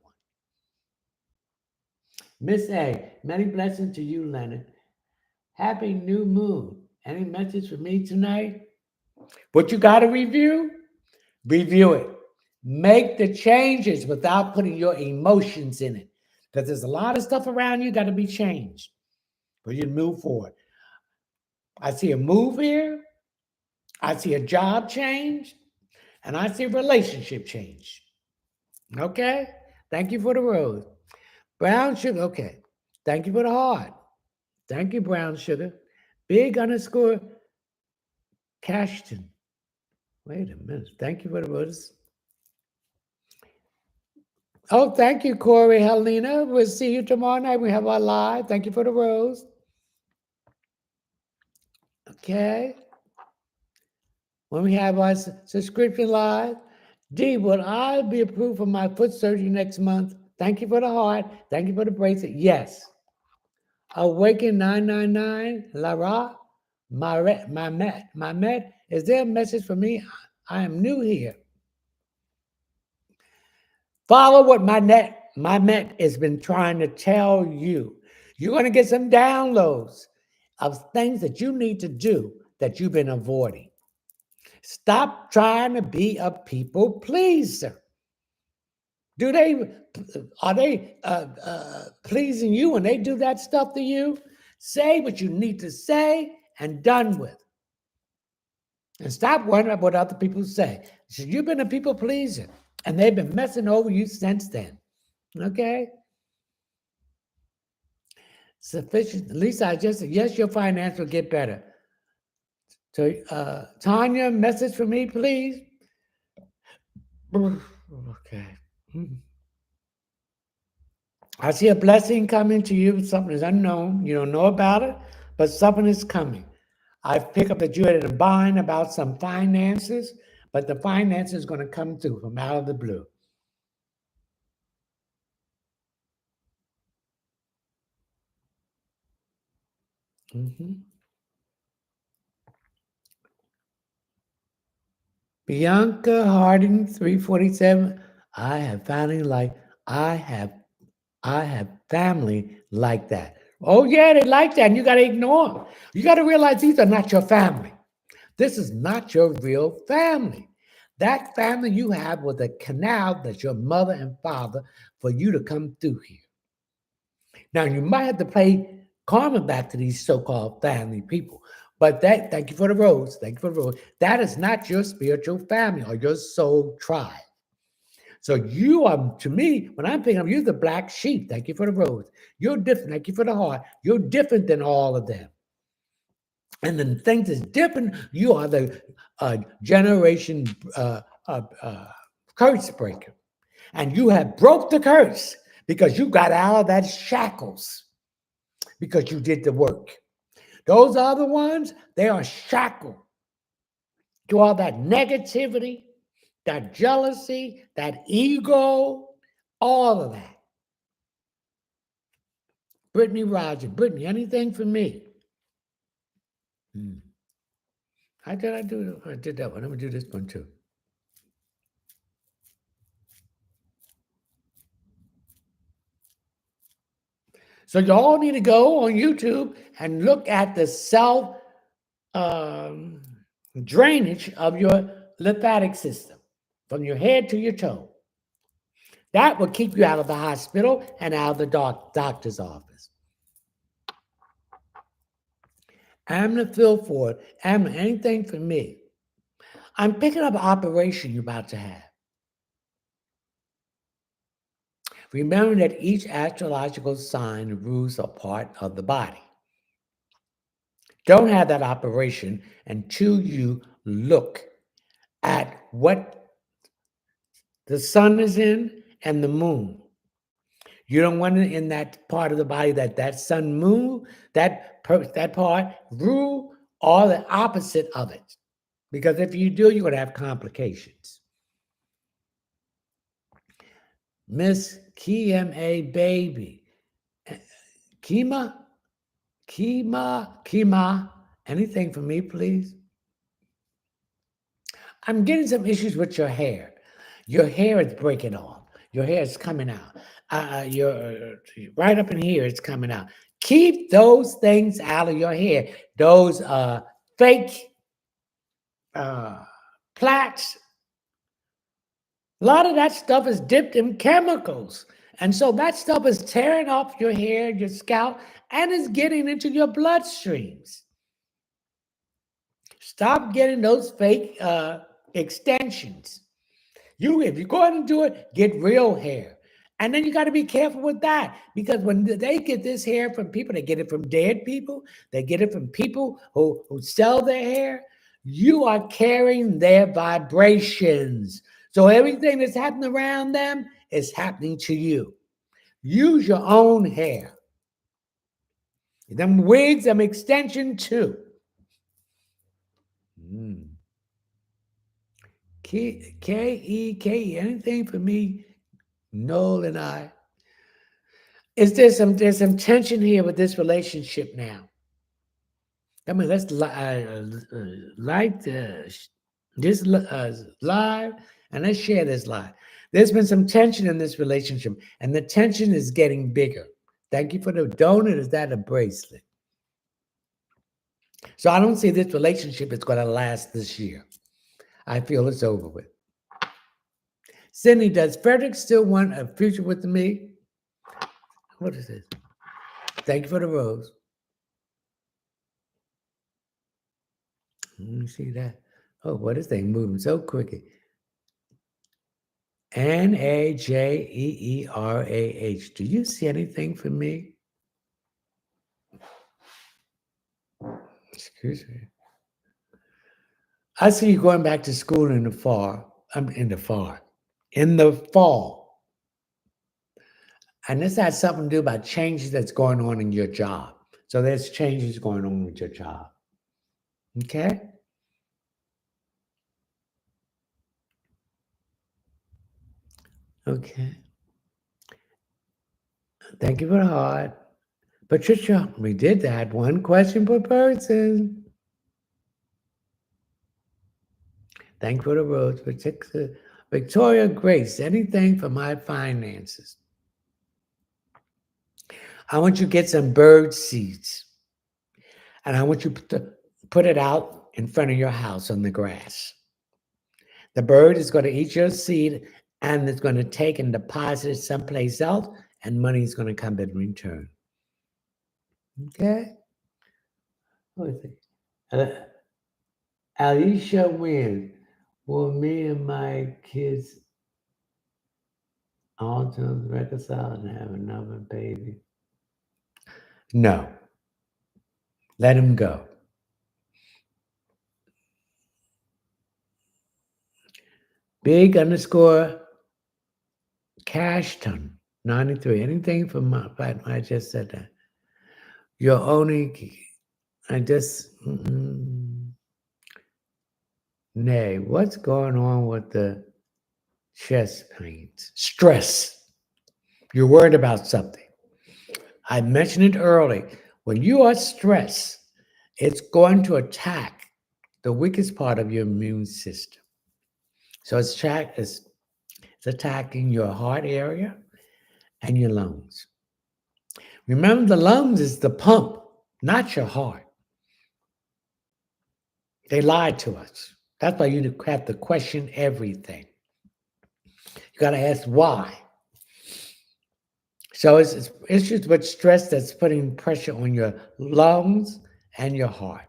Miss A, many blessings to you, Leonard. Happy new moon. Any message for me tonight? What you got to review? Review it. Make the changes without putting your emotions in it. Because there's a lot of stuff around you got to be changed for you to move forward. I see a move here. I see a job change. And I see a relationship change. Okay? Thank you for the rose. Brown sugar. Okay. Thank you for the heart. Thank you, brown sugar. Big _ Cashton. Wait a minute. Thank you for the rose. Oh, thank you, Corey, Helena. We'll see you tomorrow night. We have our live. Thank you for the rose. Okay. When we have our subscription live. D, will I be approved for my foot surgery next month? Thank you for the heart. Thank you for the bracelet. Yes. Awaken 999, Lara, Mamet. Is there a message for me? I am new here. Follow what Mamet has been trying to tell you. You're going to get some downloads of things that you need to do that you've been avoiding. Stop trying to be a people pleaser. Are they pleasing you when they do that stuff to you? Say what you need to say and done with. And stop worrying about what other people say. So you've been a people pleaser, and they've been messing over you since then. Okay? Sufficient. At least I just said, yes, your finance will get better. So, Tanya, message for me, please. Okay. I see a blessing coming to you. Something is unknown. You don't know about it, but something is coming. I pick up that you're in a bind about some finances, but the finance is going to come through from out of the blue. Bianca Harding, 347. I have family like that. Oh, yeah, they like that. And you got to ignore them. You got to realize these are not your family. This is not your real family. That family you have was a canal that's your mother and father for you to come through here. Now, you might have to pay karma back to these so-called family people. But thank you for the rose. Thank you for the rose. That is not your spiritual family or your soul tribe. So you are, to me, when I'm picking up, you're the black sheep. Thank you for the rose. You're different. Thank you for the heart. You're different than all of them. And the thing that's different, you are the generation curse breaker. And you have broke the curse because you got out of that shackles because you did the work. Those other ones, they are shackled to all that negativity, that jealousy, that ego, all of that. Brittany Roger, Brittany, anything for me? How did I do? I did that one. I'm going to do this one too. So you all need to go on YouTube and look at the self drainage of your lymphatic system from your head to your toe. That will keep you out of the hospital and out of the doctor's office. Amna Philford, Amna, anything for me? I'm picking up an operation you're about to have. Remember that each astrological sign rules a part of the body. Don't have that operation until you look at what the sun is in and the moon. You don't want it in that part of the body that sun moon, that part rule or the opposite of it. Because if you do, you're going to have complications. Miss Kima baby. Kima, anything for me, please? I'm getting some issues with your hair. Your hair is breaking off. Your hair is coming out. You're right up in here, it's coming out. Keep those things out of your hair. Those fake plaits. A lot of that stuff is dipped in chemicals. And so that stuff is tearing off your hair, your scalp, and is getting into your bloodstreams. Stop getting those fake extensions. If you go ahead and do it, get real hair. And then you got to be careful with that because when they get this hair from people, they get it from dead people, they get it from people who sell their hair. You are carrying their vibrations. So everything that's happening around them is happening to you. Use your own hair. Them wigs, them extension too. K-E-K-E, anything for me, Noel and I. There's some tension here with this relationship now. I mean, let's like this live and let's share this live. There's been some tension in this relationship, and the tension is getting bigger. Thank you for the donut. Is that a bracelet? So I don't see this relationship is going to last this year. I feel it's over with. Sydney, does Frederick still want a future with me? What is this? Thank you for the rose. Let me see that. Oh, what is thing moving so quickly? Najeerah. Do you see anything for me? Excuse me. I see you going back to school in the fall. In the fall. And this has something to do about changes that's going on in your job. So there's changes going on with your job. Okay? Okay. Thank you for the heart. Patricia, we did that. One question per person. Thank you for the rose. Victoria Grace, anything for my finances? I want you to get some bird seeds. And I want you to put it out in front of your house on the grass. The bird is going to eat your seed and it's going to take and deposit it someplace else, and money is going to come in return. Okay? What is it? Alicia wins. Will me and my kids all terms reconcile and have another baby? No. Let him go. Big _ Cashton 93. Anything from my I just said that. You're only I just Nay, what's going on with the chest pains? Stress. You're worried about something. I mentioned it early. When you are stressed, it's going to attack the weakest part of your immune system. So it's attacking your heart area and your lungs. Remember, the lungs is the pump, not your heart. They lied to us. That's why you have to question everything. You got to ask why. So it's issues with stress that's putting pressure on your lungs and your heart.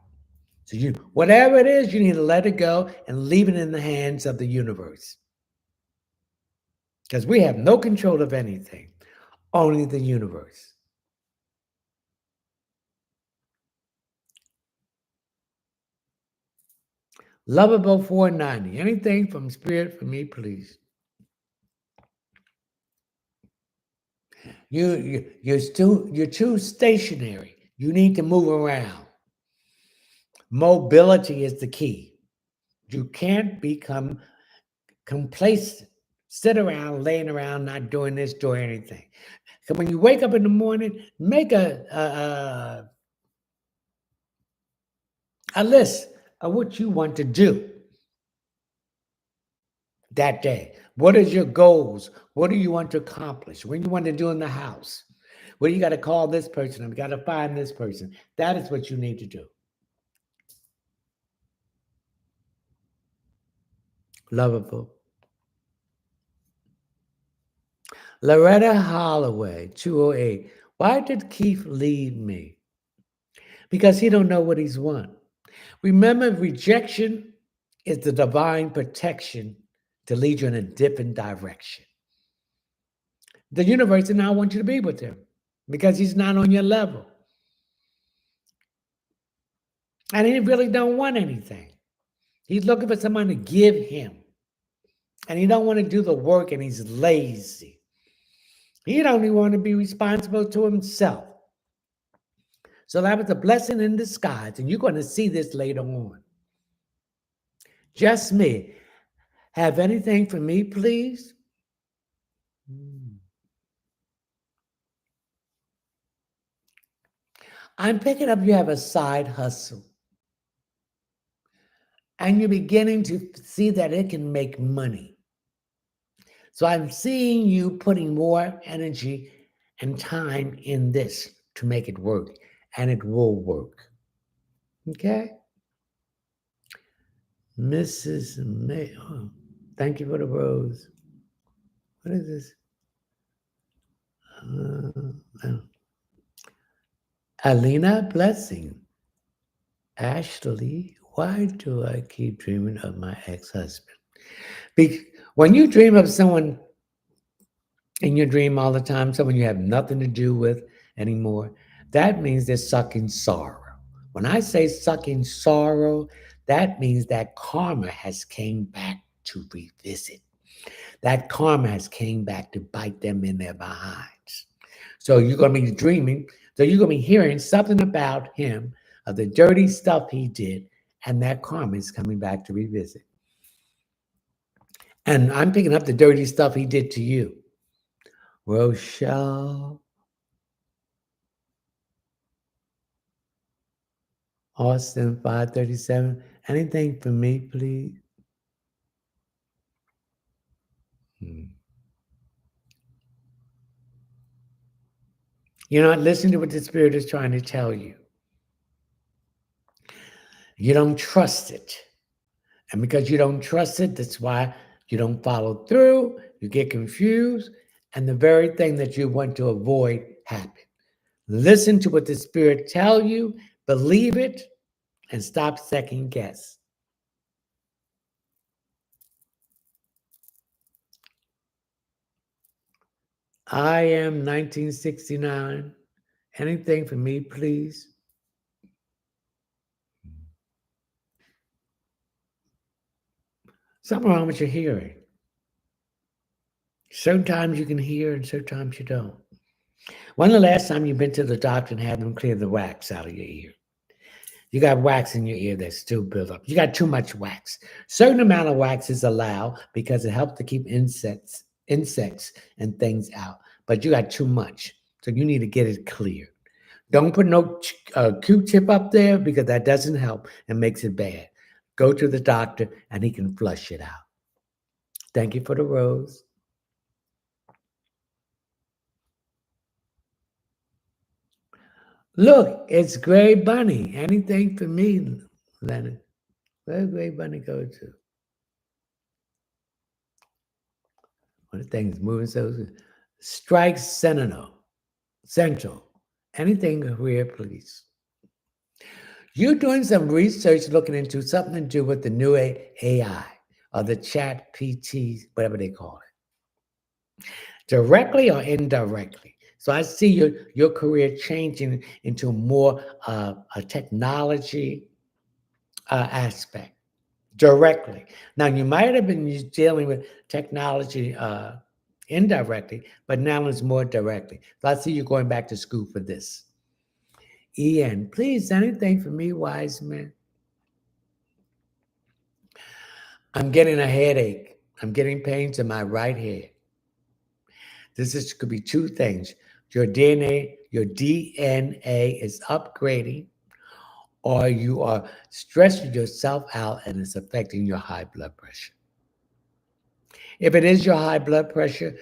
So whatever it is, you need to let it go and leave it in the hands of the universe. Because we have no control of anything, only the universe. Lovable 490. Anything from spirit for me, please. You're too stationary. You need to move around. Mobility is the key. You can't become complacent. Sit around, laying around, not doing this, doing anything. So when you wake up in the morning, make a list of what you want to do that day. What is your goals? What do you want to accomplish? What do you want to do in the house? Well, you got to call this person. You got to find this person. That is what you need to do. Lovable. Loretta Holloway, 208. Why did Keith leave me? Because he don't know what he's won. Remember, rejection is the divine protection to lead you in a different direction. The universe did not want you to be with him because he's not on your level. And he really don't want anything. He's looking for someone to give him. and he don't want to do the work, and he's lazy. He don't even want to be responsible to himself. So that was a blessing in disguise, and you're going to see this later on. Just me. Have anything for me, please? I'm picking up you have a side hustle. And you're beginning to see that it can make money. So I'm seeing you putting more energy and time in this to make it work, and it will work. Okay? Mrs. May, oh, thank you for the rose. What is this? Oh. Alina Blessing. Ashley, why do I keep dreaming of my ex-husband? When you dream of someone in your dream all the time, someone you have nothing to do with anymore, that means they're sucking sorrow. When I say sucking sorrow, that means that karma has came back to revisit. That karma has came back to bite them in their behinds. So you're going to be dreaming. So you're going to be hearing something about him, of the dirty stuff he did, and that karma is coming back to revisit. And I'm picking up the dirty stuff he did to you. Rochelle Austin 537. Anything for me, please? You're not listening to what the Spirit is trying to tell you. You don't trust it. And because you don't trust it, that's why you don't follow through, you get confused, and the very thing that you want to avoid happens. Listen to what the Spirit tell you, believe it, and stop second guess. I am 1969. Anything for me, please? Something wrong with your hearing. Sometimes you can hear and sometimes you don't. When the last time you've been to the doctor and had them clear the wax out of your ear? You got wax in your ear that's still built up. You got too much wax. Certain amount of wax is allowed because it helps to keep insects and things out. But you got too much, so you need to get it cleared. Don't put no Q-tip up there because that doesn't help and makes it bad. Go to the doctor and he can flush it out. Thank you for the rose. Look, it's Gray Bunny. Anything for me, Leonard? Where did Gray Bunny go to? What the thing's moving so good. Strike Central. Anything here, please. You're doing some research looking into something to do with the new AI or the chat PT, whatever they call it. Directly or indirectly. So I see your career changing into more a technology aspect directly. Now, you might have been dealing with technology indirectly, but now it's more directly. So I see you going back to school for this. Ian, please, anything for me, wise man? I'm getting a headache. I'm getting pains in my right head. Could be two things. Your DNA is upgrading, or you are stressing yourself out and it's affecting your high blood pressure. If it is your high blood pressure,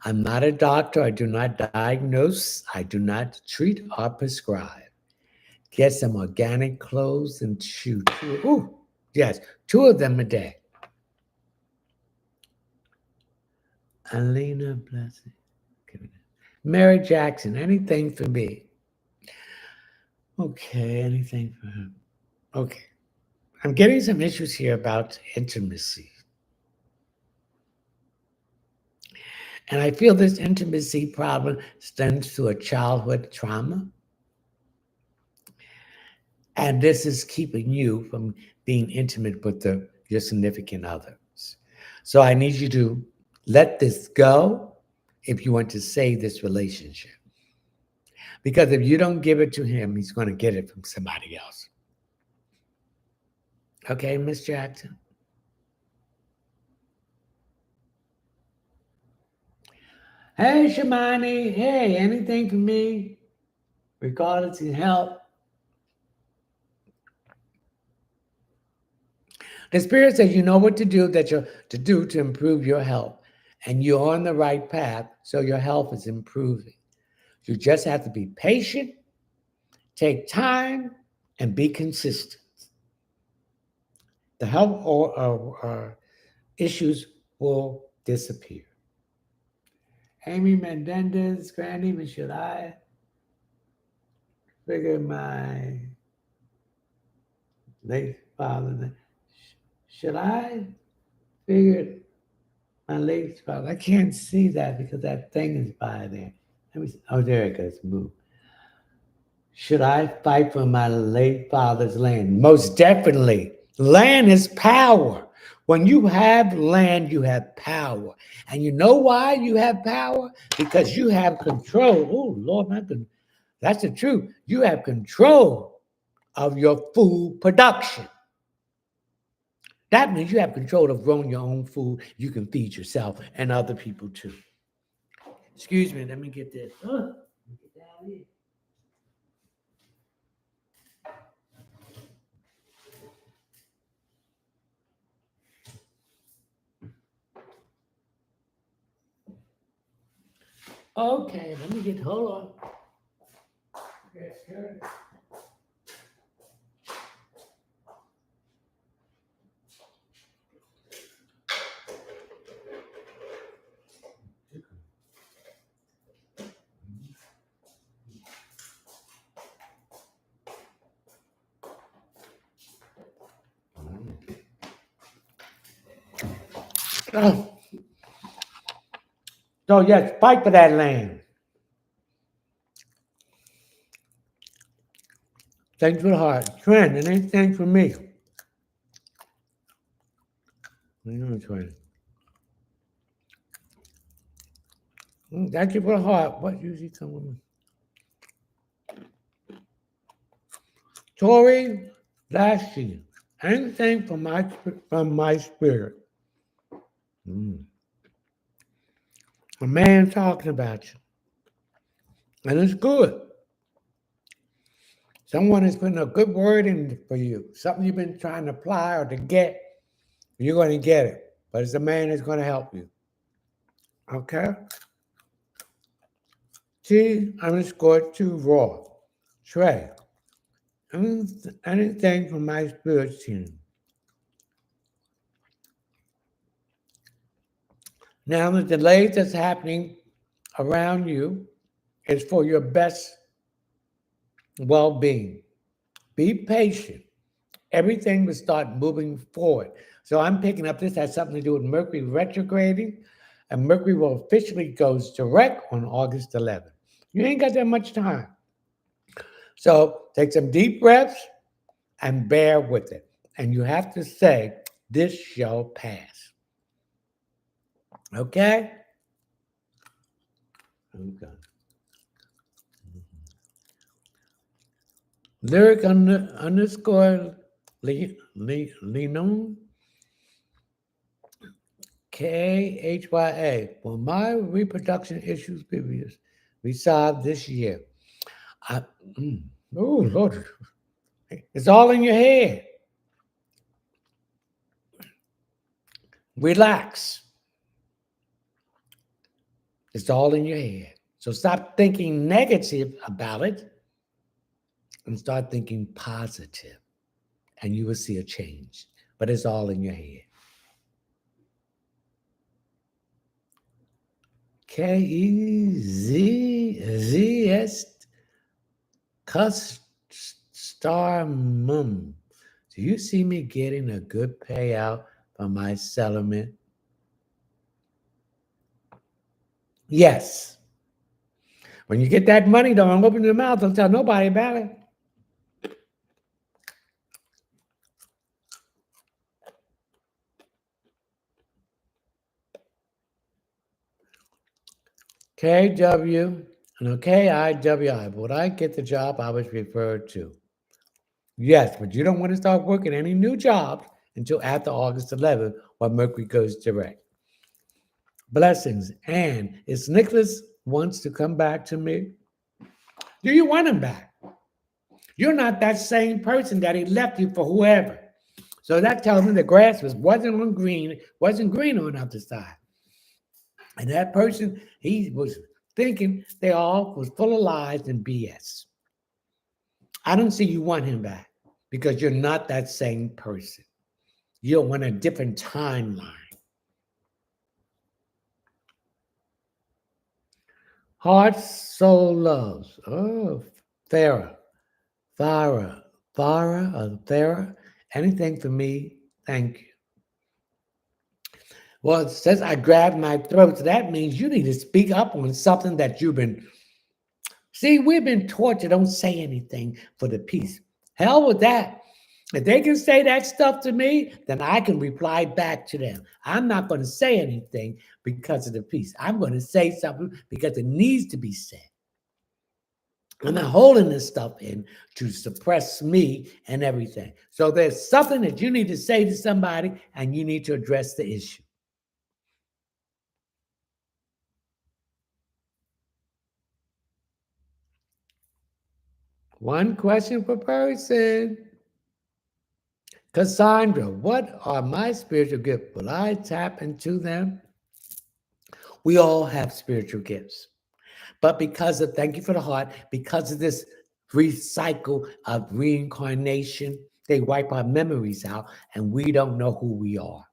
I'm not a doctor. I do not diagnose. I do not treat or prescribe. Get some organic clothes and chew. Ooh, yes, 2 of them a day. Alina Blessing. Mary Jackson, anything for me? Okay, anything for him. Okay. I'm getting some issues here about intimacy. And I feel this intimacy problem stems to a childhood trauma. And this is keeping you from being intimate with your significant others. So I need you to let this go if you want to save this relationship. Because if you don't give it to him, he's going to get it from somebody else. Okay, Miss Jackson? Hey, Shamani. Hey, anything for me? Regardless of help. The Spirit says you know what to do to improve your health. And you're on the right path, so your health is improving. You just have to be patient, take time, and be consistent. The health or issues will disappear. Amy Mendendez, Granny, should I figure my late father? Should I figure my late father? I can't see that because that thing is by there. Let me see. Oh, there it goes. Move. Should I fight for my late father's land? Most definitely. Land is power. When you have land, you have power. And you know why you have power? Because you have control. Oh, Lord, my goodness. That's the truth. You have control of your food production. That means you have control of growing your own food. You can feed yourself and other people too. Excuse me, let me get this. Get down here. Okay, let me get, hold on. Yes, sir. Oh. So yes, fight for that land. Thanks for the heart. Trent, and anything for me. You know, Trent. Thank you for the heart. What usually come with me? Tori, last year. Anything from my spirit. A man talking about you. And it's good. Someone is putting a good word in for you. Something you've been trying to apply or to get. You're going to get it. But it's a man that's going to help you. Okay? T_2 raw. Trey. Anything from my spirit team. Now the delay that's happening around you is for your best well-being. Be patient. Everything will start moving forward. So I'm picking up this has something to do with Mercury retrograding, and Mercury will officially goes direct on August 11th. You ain't got that much time. So take some deep breaths and bear with it. And you have to say, this shall pass. Okay? Okay. Lyric underscore Lenon KHYA. Will my reproduction issues be resolved this year? Oh, Lord. It's all in your head. Relax. It's all in your head. So stop thinking negative about it and start thinking positive, and you will see a change. But it's all in your head. KEZS Star Mum. Do you see me getting a good payout from my settlement? Yes. When you get that money, don't open your mouth. Don't tell nobody about it. KW, no, KIWI. Would I get the job I was referred to? Yes, but you don't want to start working any new jobs until after August 11th when Mercury goes direct. Blessings. And is Nicholas wants to come back to me? Do you want him back? You're not that same person that he left you for whoever. So that tells me the grass wasn't green on the other side. And that person, he was thinking they all was full of lies and BS. I don't see you want him back because you're not that same person. You're on a different timeline. Heart, soul, loves. Oh, Farah, Farah. Anything for me? Thank you. Well, it says I grabbed my throat. So that means you need to speak up on something that you've been. See, we've been taught to don't say anything for the peace. Hell with that. If they can say that stuff to me, then I can reply back to them. I'm not going to say anything because of the peace. I'm going to say something because it needs to be said. I'm not holding this stuff in to suppress me and everything. So there's something that you need to say to somebody and you need to address the issue. One question per person. Cassandra, what are my spiritual gifts? Will I tap into them? We all have spiritual gifts. But because of, thank you for the heart, because of this recycle of reincarnation, they wipe our memories out and we don't know who we are.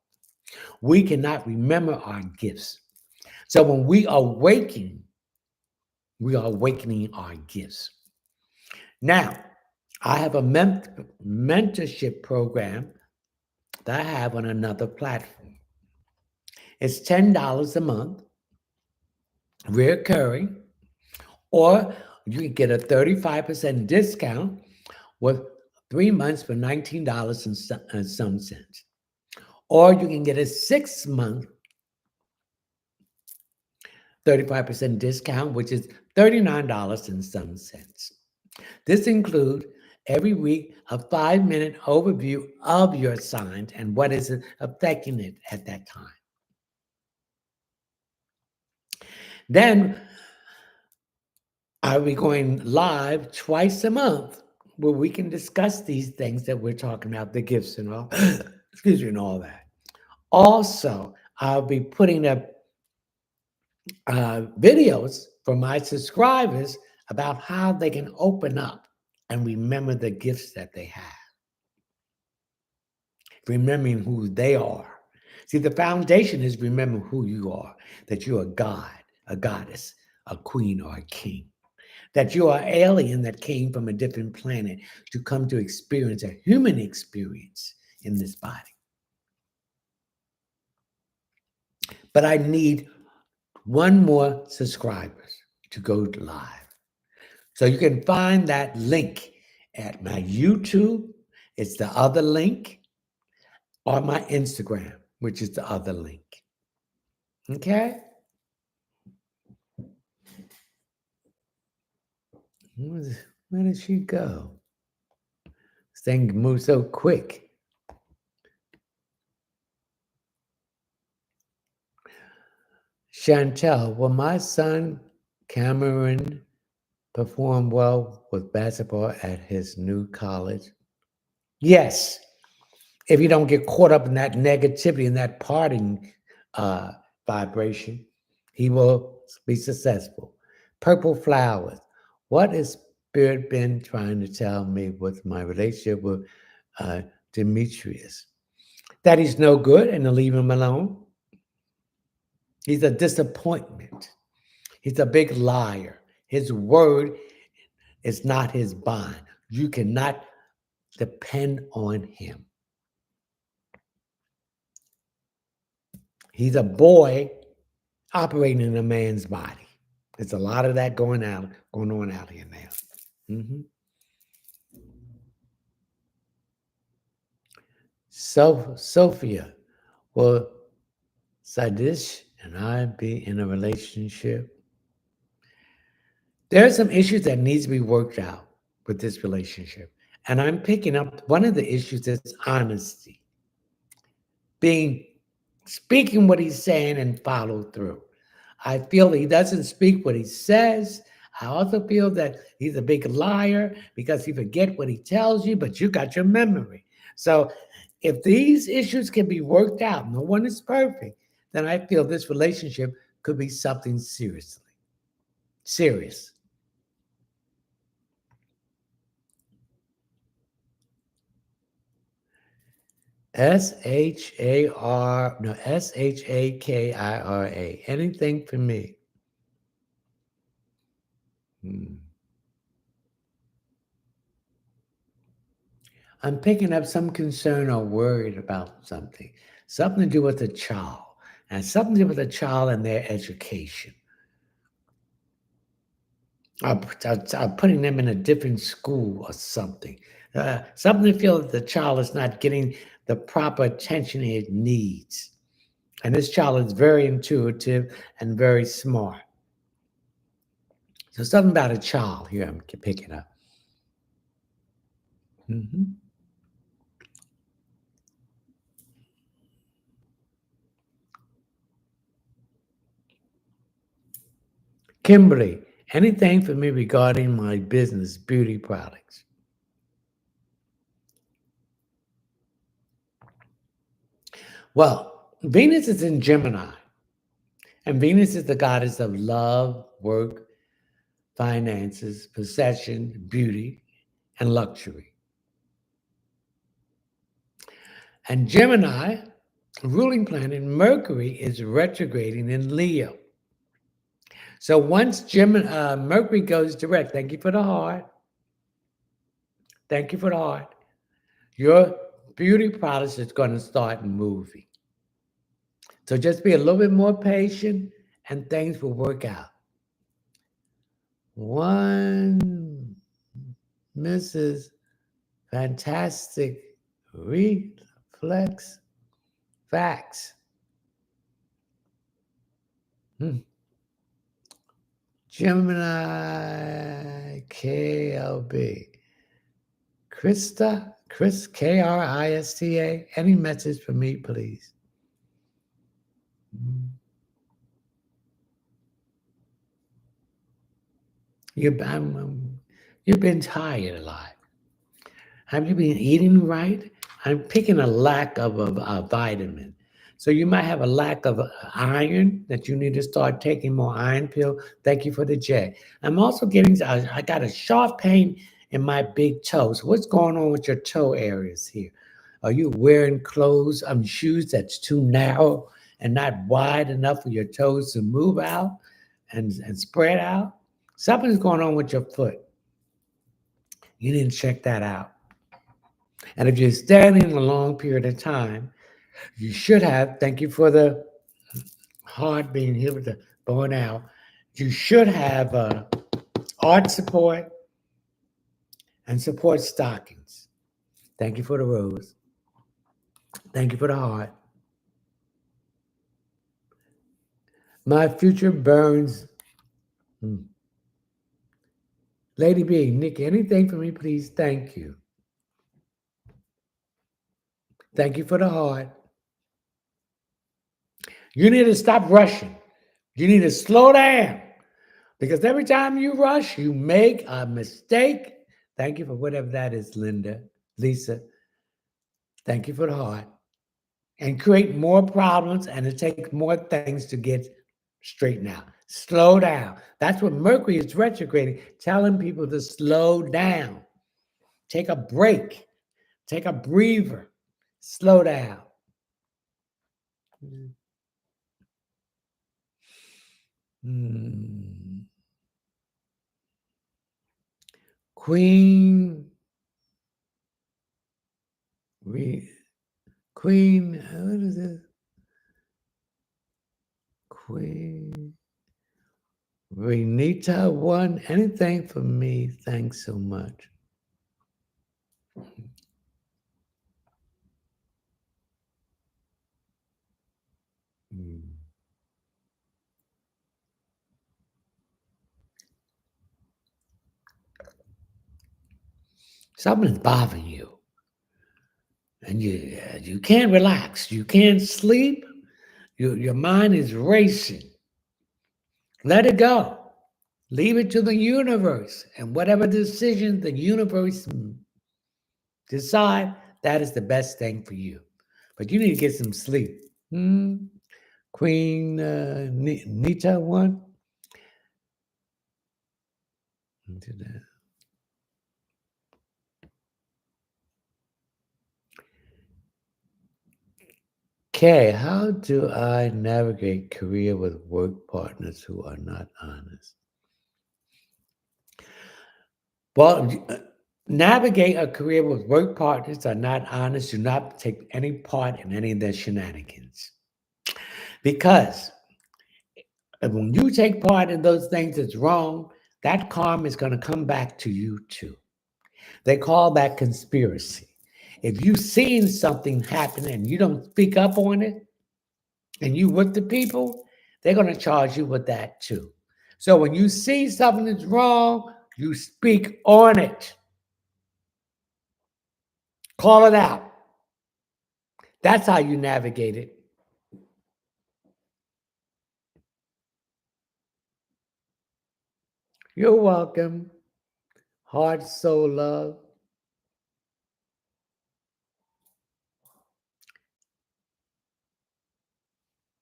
We cannot remember our gifts. So when we awaken, we are awakening our gifts. Now, I have a mentorship program that I have on another platform. It's $10 a month, recurring, or you can get a 35% discount with 3 months for $19 and some cents. Or you can get a 6-month 35% discount, which is $39 and some cents. This includes every week a 5-minute overview of your signs and what is affecting it at that time. Then I'll be going live twice a month where we can discuss these things that we're talking about, the gifts and all, excuse me, and all that. Also, I'll be putting up videos for my subscribers about how they can open up and remember the gifts that they have. Remembering who they are. See, the foundation is remembering who you are, that you're a god, a goddess, a queen, or a king. That you are an alien that came from a different planet to come to experience a human experience in this body. But I need one more subscribers to go live. So you can find that link at my YouTube. It's the other link, or my Instagram, which is the other link. Okay? Where did she go? This thing moves so quick. Chantel, will my son Cameron perform well with basketball at his new college? Yes, if you don't get caught up in that negativity and that parting vibration, he will be successful. Purple flowers. What has Spirit been trying to tell me with my relationship with Demetrius? That he's no good and to leave him alone. He's a disappointment. He's a big liar. His word is not his bond. You cannot depend on him. He's a boy operating in a man's body. There's a lot of that going on out here now. Mm-hmm. So, Sophia, will Sadish and I be in a relationship? There are some issues that needs to be worked out with this relationship. And I'm picking up one of the issues is honesty. Being speaking what he's saying and follow through. I feel he doesn't speak what he says. I also feel that he's a big liar because he forget what he tells you, but you got your memory. So if these issues can be worked out, no one is perfect, then I feel this relationship could be something serious. Shakira. Anything for me. Hmm. I'm picking up some concern or worried about something. Something to do with a child. And something to do with a child and their education. Or putting them in a different school or something. Something to feel that the child is not getting the proper attention it needs. And this child is very intuitive and very smart. So something about a child here I'm picking up. Mhm. Kimberly, anything for me regarding my business, beauty products? Well, Venus is in Gemini, and Venus is the goddess of love, work, finances, possession, beauty, and luxury. And Gemini, ruling planet Mercury, is retrograding in Leo. So once Mercury goes direct, thank you for the heart. Thank you for the heart. Your beauty products is going to start moving. So just be a little bit more patient and things will work out. One Mrs. Fantastic Reflex Facts. Hmm. Gemini KLB. Chris Krista. Any message for me, please? Hmm. You've been tired a lot. Have you been eating right? I'm picking a lack of a vitamin. So you might have a lack of iron that you need to start taking more iron pill. Thank you for the J. I'm also getting, I got a sharp pain in my big toes. What's going on with your toe areas here? Are you wearing clothes, shoes that's too narrow and not wide enough for your toes to move out and spread out? Something's going on with your foot. You didn't check that out. And if you're standing a long period of time, you should have, thank you for the heart being here with the bone out, you should have art support and support stockings. Thank you for the rose. Thank you for the heart. My future burns. Hmm. Lady B, Nick, anything for me, please? Thank you. Thank you for the heart. You need to stop rushing. You need to slow down because every time you rush, you make a mistake. Thank you for whatever that is, Lisa. Thank you for the heart. And create more problems and it takes more things to get straightened out. Slow down. That's what Mercury is retrograding, telling people to slow down. Take a break. Take a breather. Slow down. Hmm. Queen, re, Queen, what is this? Queen Renita one. Anything for me? Thanks so much. Hmm. Something's bothering you, and you can't relax. You can't sleep. Your mind is racing. Let it go. Leave it to the universe, and whatever decision the universe decide, that is the best thing for you. But you need to get some sleep. Queen Nita one. Into that. Okay, how do I navigate career with work partners who are not honest? Well, navigate a career with work partners that are not honest. Do not take any part in any of their shenanigans. Because when you take part in those things that's wrong, that karma is going to come back to you too. They call that conspiracy. If you've seen something happen and you don't speak up on it, and you with the people, they're going to charge you with that too. So when you see something that's wrong, you speak on it. Call it out. That's how you navigate it. You're welcome. Heart, soul, love.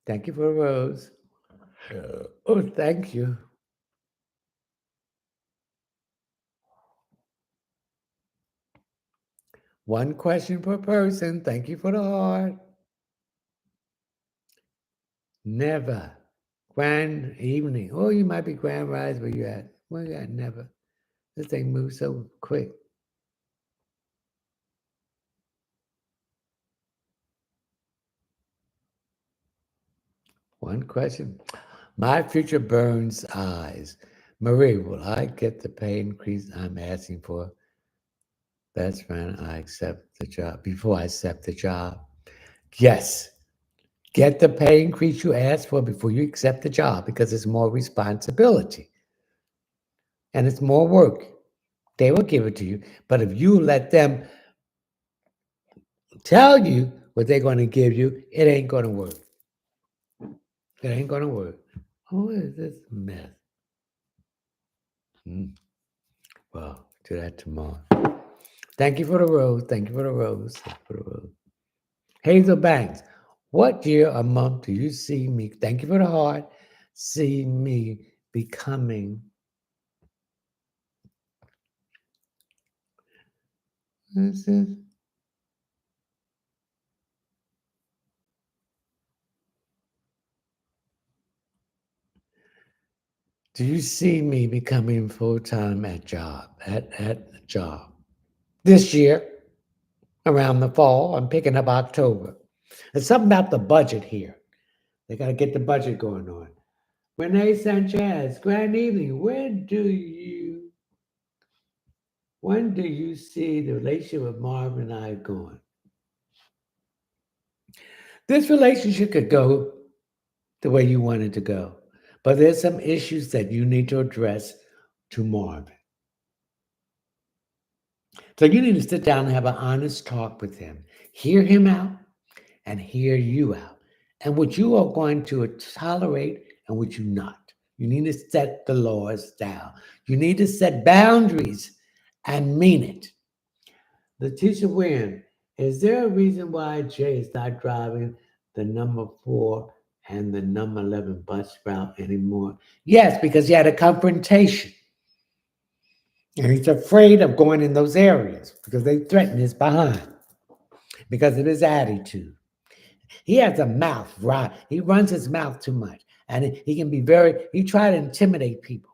Thank you for the rose. Oh, thank you. One question per person. Thank you for the heart. Never. Grand evening. Oh, you might be grand rise where you at. Where you at? Never. This thing moves so quick. One question. My future burns eyes. Marie, will I get the pay increase I'm asking for? Best friend, I accept the job. Before I accept the job. Yes. Get the pay increase you asked for before you accept the job because it's more responsibility and it's more work. They will give it to you. But if you let them tell you what they're going to give you, it ain't going to work. It ain't going to work. Who is this mess? Well, do that tomorrow. Thank you for the rose. Thank you for the rose. Thank you for the rose. Hazel Banks, what year or month do you see me? Thank you for the heart. See me becoming. This is. Do you see me becoming full time at the job this year around the fall? I'm picking up October. There's something about the budget here. They got to get the budget going on. Renee Sanchez, grand evening. When do you see the relationship with Marvin and I going? This relationship could go the way you want it to go, but there's some issues that you need to address to Marvin. So you need to sit down and have an honest talk with him. Hear him out and hear you out. And what you are going to tolerate and what you not. You need to set the laws down. You need to set boundaries and mean it. Letitia Wynn, is there a reason why Jay is not driving the number 4 and the number 11 bus route anymore? Yes, because he had a confrontation. And he's afraid of going in those areas because they threaten his behind because of his attitude. He has a mouth, right? He runs his mouth too much. And he can be he try to intimidate people.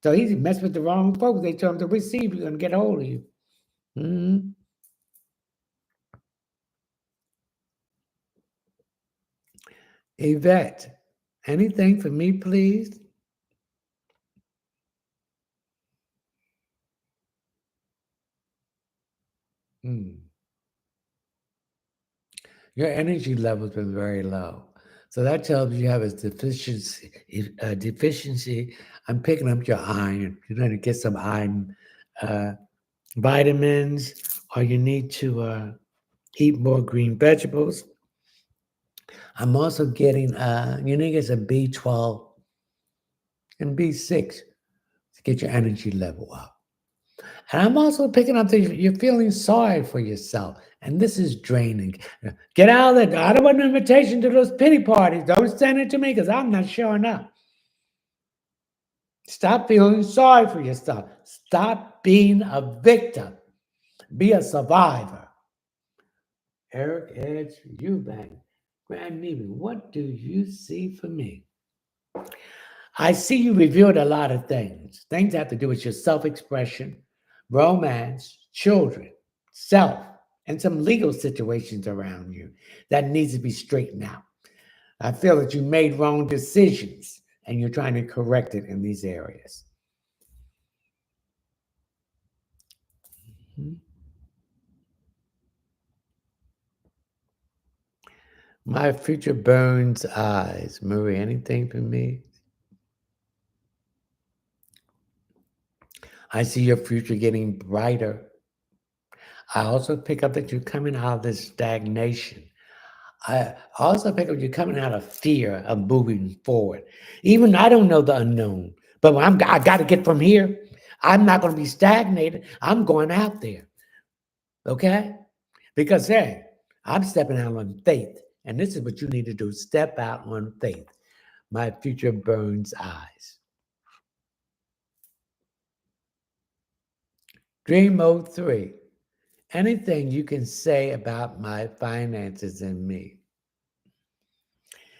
So he messed with the wrong folks. They told him to receive you and get a hold of you. Mm-hmm. Yvette, anything for me, please? Your energy level's been very low. So that tells you have a deficiency. I'm picking up your iron. You're going to get some iron vitamins, or you need to eat more green vegetables. I'm also getting, you need to get some B12 and B6 to get your energy level up. And I'm also picking up that you're feeling sorry for yourself. And this is draining. Get out of there. I don't want an invitation to those pity parties. Don't send it to me because I'm not showing up. Stop feeling sorry for yourself. Stop being a victim. Be a survivor. Eric Edge Eubank, Grand Nevy, what do you see for me? I see you revealed a lot of things. Things have to do with your self expression, romance, children, self, and some legal situations around you that needs to be straightened out. I feel that you made wrong decisions and you're trying to correct it in these areas. Mhm. My future burns eyes. Marie, anything for me? I see your future getting brighter. I also pick up that you're coming out of this stagnation. I also pick up you're coming out of fear of moving forward. Even I don't know the unknown, but I got to get from here. I'm not going to be stagnated. I'm going out there. Okay? Because, hey, I'm stepping out on faith. And this is what you need to do, step out on faith. My future burns eyes. Dream mode 3. Anything you can say about my finances and me.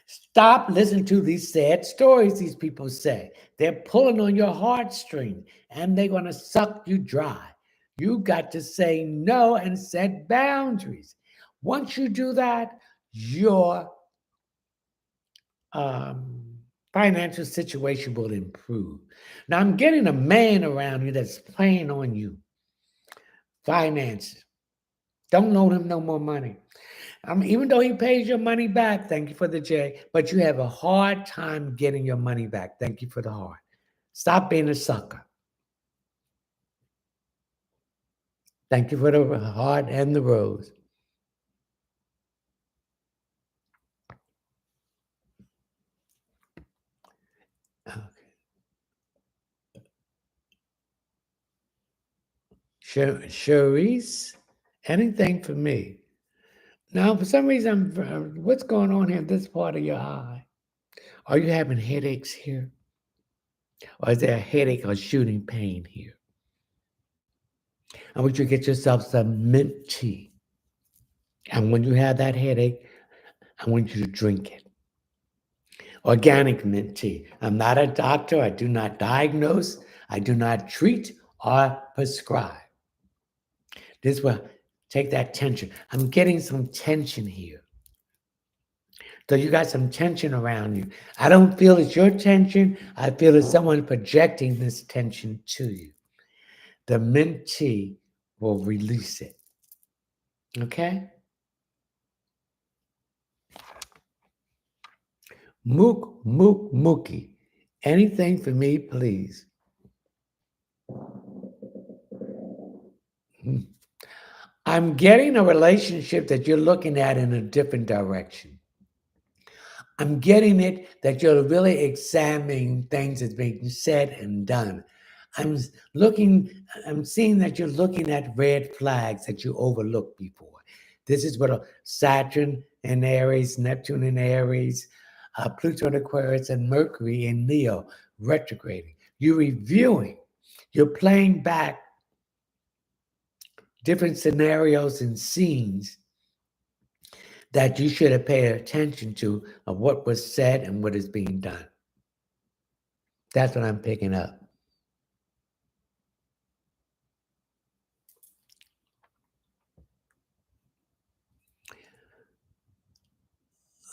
Stop listening to these sad stories these people say. They're pulling on your heartstring and they're going to suck you dry. You got to say no and set boundaries. Once you do that, your um, financial situation will improve. Now, I'm getting a man around you that's playing on you. Finances. Don't loan him no more money. Even though he pays your money back, thank you for the J, but you have a hard time getting your money back. Thank you for the heart. Stop being a sucker. Thank you for the heart and the rose. Okay. Cherise, anything for me? Now, for some reason, what's going on here in this part of your eye? Are you having headaches here? Or is there a headache or shooting pain here? I want you to get yourself some mint tea. And when you have that headache, I want you to drink it. Organic mint tea. I'm not a doctor. I do not diagnose. I do not treat or prescribe. This will take that tension. I'm getting some tension here. So you got some tension around you. I don't feel it's your tension. I feel it's someone projecting this tension to you. The mint tea will release it. Okay? Mookie. Anything for me, please. I'm getting a relationship that you're looking at in a different direction. I'm getting it that you're really examining things that's being said and done. I'm seeing that you're looking at red flags that you overlooked before. This is what Saturn in Aries, Neptune in Aries, Pluto in Aquarius, and Mercury in Leo retrograding. You're reviewing, you're playing back different scenarios and scenes that you should have paid attention to of what was said and what is being done. That's what I'm picking up.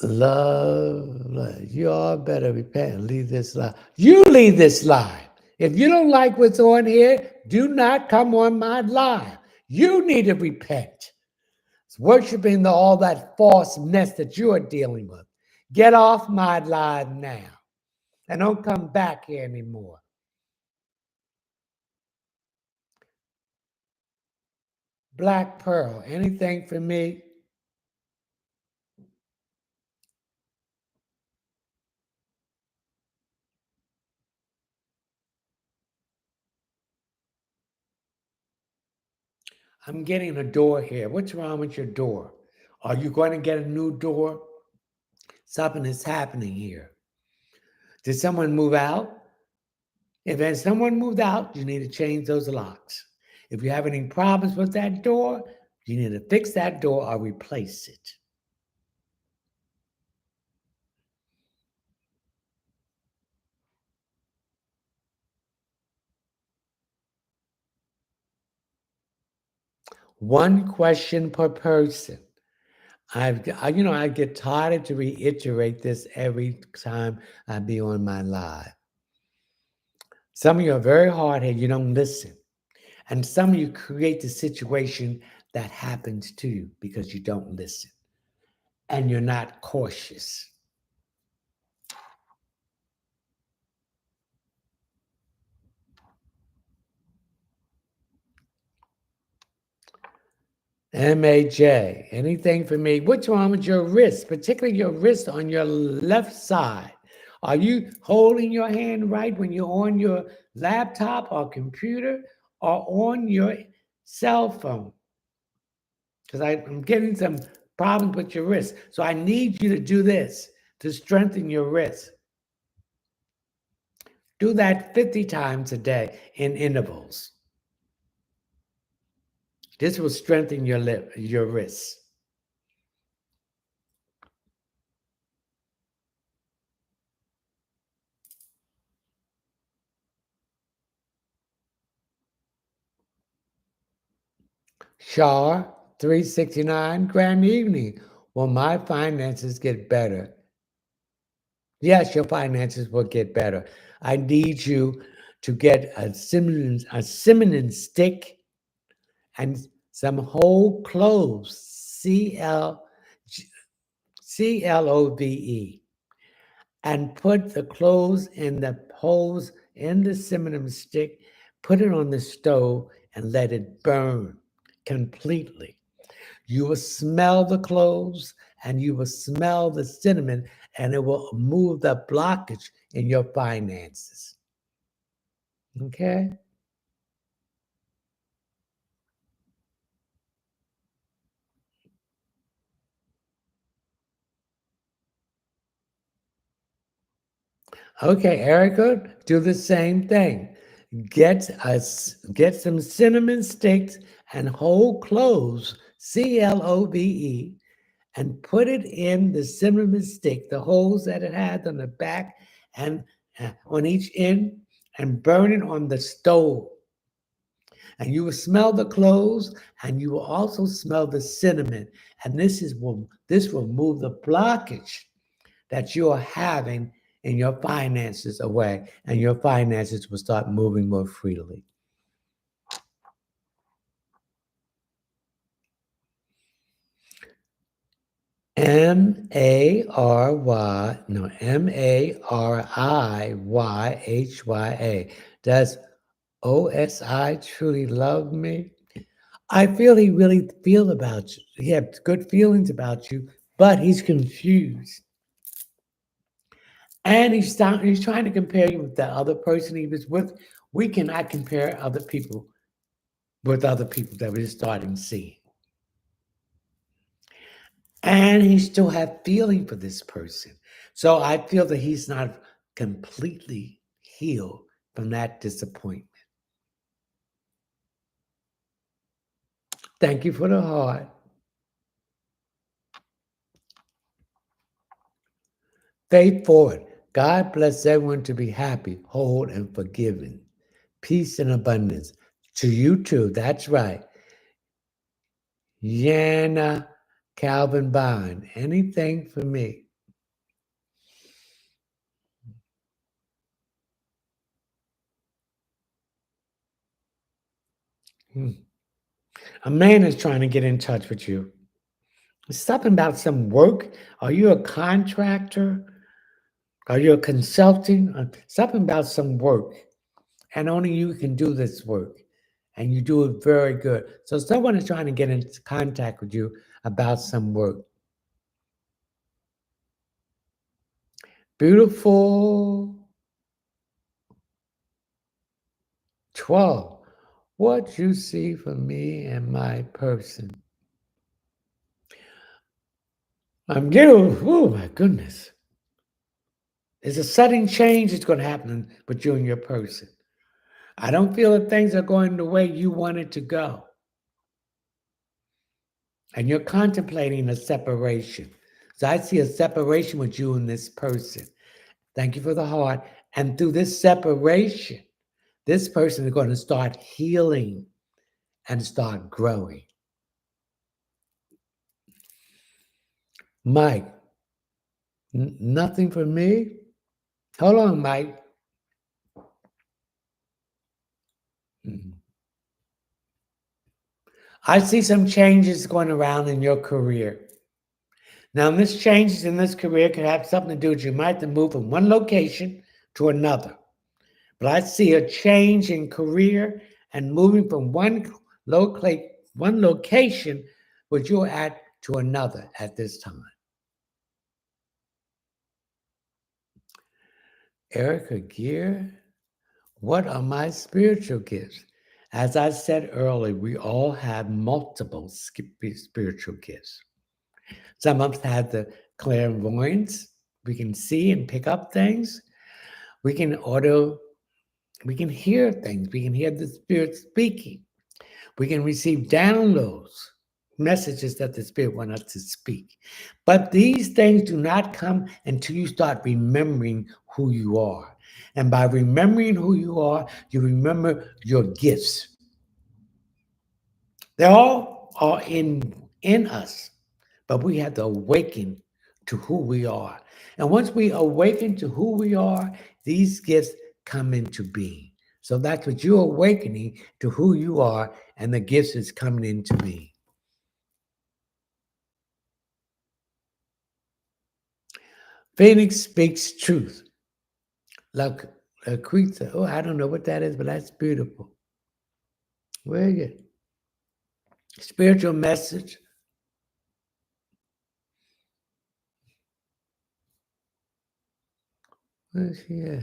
Love, you all better repent and leave this live. You leave this live. If you don't like what's on here, do not come on my live. You need to repent. It's worshiping all that false mess that you are dealing with. Get off my live now and don't come back here anymore. Black Pearl, anything for me? I'm getting a door here. What's wrong with your door? Are you going to get a new door? Something is happening here. Did someone move out? If there's someone moved out, you need to change those locks. If you have any problems with that door, you need to fix that door or replace it. One question per person. I get tired to reiterate this every time I be on my live. Some of you are very hard-headed. You don't listen. And some of you create the situation that happens to you because you don't listen and you're not cautious. MAJ, anything for me? What's wrong with your wrist, particularly your wrist on your left side? Are you holding your hand right when you're on your laptop or computer or on your cell phone? Because I'm getting some problems with your wrist. So I need you to do this to strengthen your wrist. Do that 50 times a day in intervals. This will strengthen your wrists. Shar 369, grand evening. Will my finances get better? Yes, your finances will get better. I need you to get a cinnamon stick and some whole cloves, CLOVE, and put the cloves in the holes in the cinnamon stick, put it on the stove, and let it burn completely. You will smell the cloves and you will smell the cinnamon, and it will move the blockage in your finances. Okay? Okay, Erica, do the same thing. Get some cinnamon sticks and whole cloves, CLOVE, and put it in the cinnamon stick, the holes that it had on the back and on each end, and burn it on the stove. And you will smell the cloves, and you will also smell the cinnamon. And this will move the blockage that you are having in your finances away, and your finances will start moving more freely. MARIYHYA. Does OSI truly love me? I feel he really feel about you. He had good feelings about you, but he's confused. And he's trying to compare you with the other person he was with. We cannot compare other people with other people that we're starting seeing. And he still have feeling for this person. So I feel that he's not completely healed from that disappointment. Thank you for the heart. Faith forward. God bless everyone to be happy, whole, and forgiven. Peace and abundance. To you too. That's right. Yana Calvin Bond. Anything for me? A man is trying to get in touch with you. Something about some work. Are you a contractor? Are you a consulting? Something about some work. And only you can do this work. and you do it very good. So someone is trying to get into contact with you about some work. Beautiful 12. What you see for me and my person. I'm getting, oh my goodness. There's a sudden change that's going to happen with you and your person. I don't feel that things are going the way you want it to go. And you're contemplating a separation. So I see a separation with you and this person. Thank you for the heart. And through this separation, this person is going to start healing and start growing. Mike, nothing for me? Hold on, Mike. I see some changes going around in your career. Now, this changes in this career could have something to do with you might have to move from one location to another. But I see a change in career and moving from one location where you're at to another at this time. Erica Gear, what are my spiritual gifts? As I said earlier, we all have multiple spiritual gifts. Some of us have the clairvoyance. We can see and pick up things. We can hear things. We can hear the Spirit speaking. We can receive downloads, messages that the Spirit wants us to speak. But these things do not come until you start remembering who you are. And by remembering who you are, you remember your gifts. They all are in us, but we have to awaken to who we are. And once we awaken to who we are, these gifts come into being. So that's what you're awakening to who you are, and the gifts is coming into being. Phoenix speaks truth. Laquita, oh, I don't know what that is, but that's beautiful. Where are you? Spiritual message. Where's she at?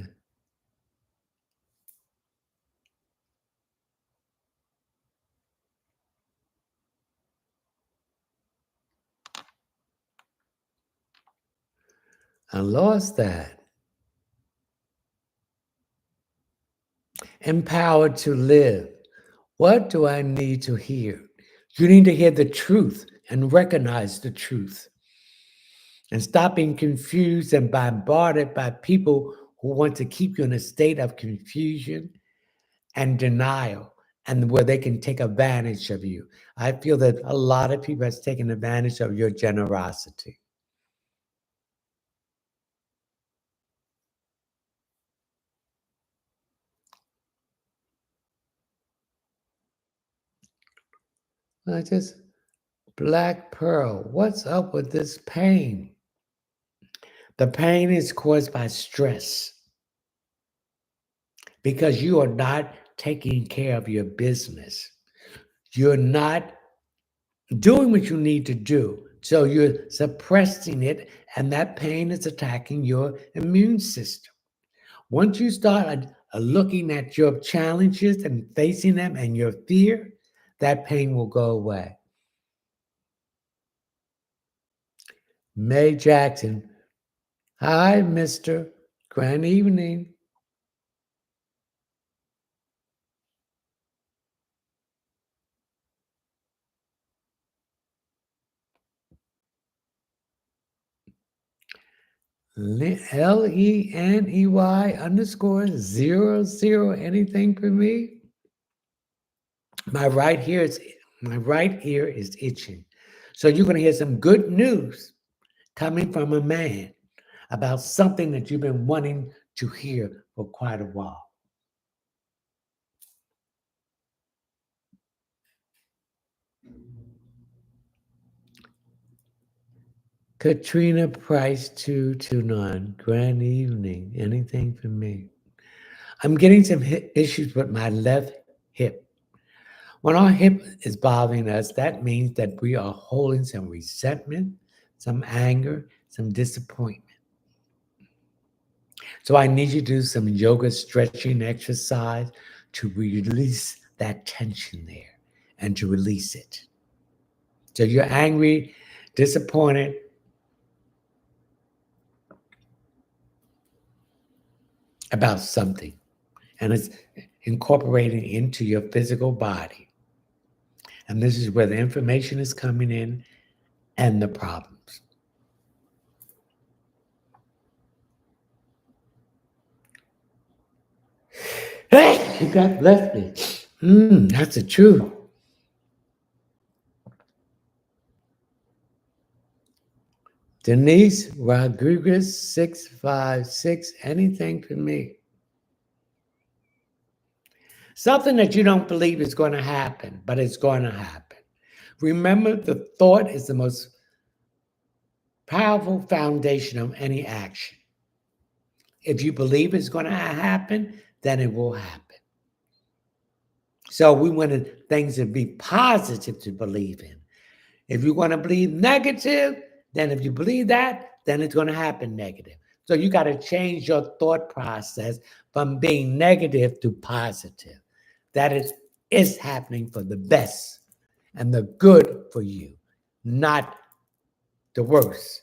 I lost that. Empowered to live. What do I need to hear? You need to hear the truth and recognize the truth. And stop being confused and bombarded by people who want to keep you in a state of confusion and denial, and where they can take advantage of you. I feel that a lot of people has taken advantage of your generosity. I just Black Pearl, what's up with this pain? The pain is caused by stress because you are not taking care of your business. You're not doing what you need to do. So you're suppressing it, and that pain is attacking your immune system. Once you start looking at your challenges and facing them and your fear, that pain will go away. May Jackson, hi, Mr. Grand evening. LENEY_00 anything for me? My right ear is itching. So you're going to hear some good news coming from a man about something that you've been wanting to hear for quite a while. Katrina Price 229. Grand evening. Anything for me? I'm getting some issues with my left hip. When our hip is bothering us, that means that we are holding some resentment, some anger, some disappointment. So I need you to do some yoga stretching exercise to release that tension there and to release it. So you're angry, disappointed, about something, and it's incorporating into your physical body. And this is where the information is coming in and the problems. Hey, God bless me. That's the truth. Denise Rodriguez 656. Anything for me? Something that you don't believe is going to happen, but it's going to happen. Remember, the thought is the most powerful foundation of any action. If you believe it's going to happen, then it will happen. So we want things to be positive to believe in. If you want to believe negative, then if you believe that, then it's going to happen negative. So you got to change your thought process from being negative to positive. That is happening for the best and the good for you, not the worst.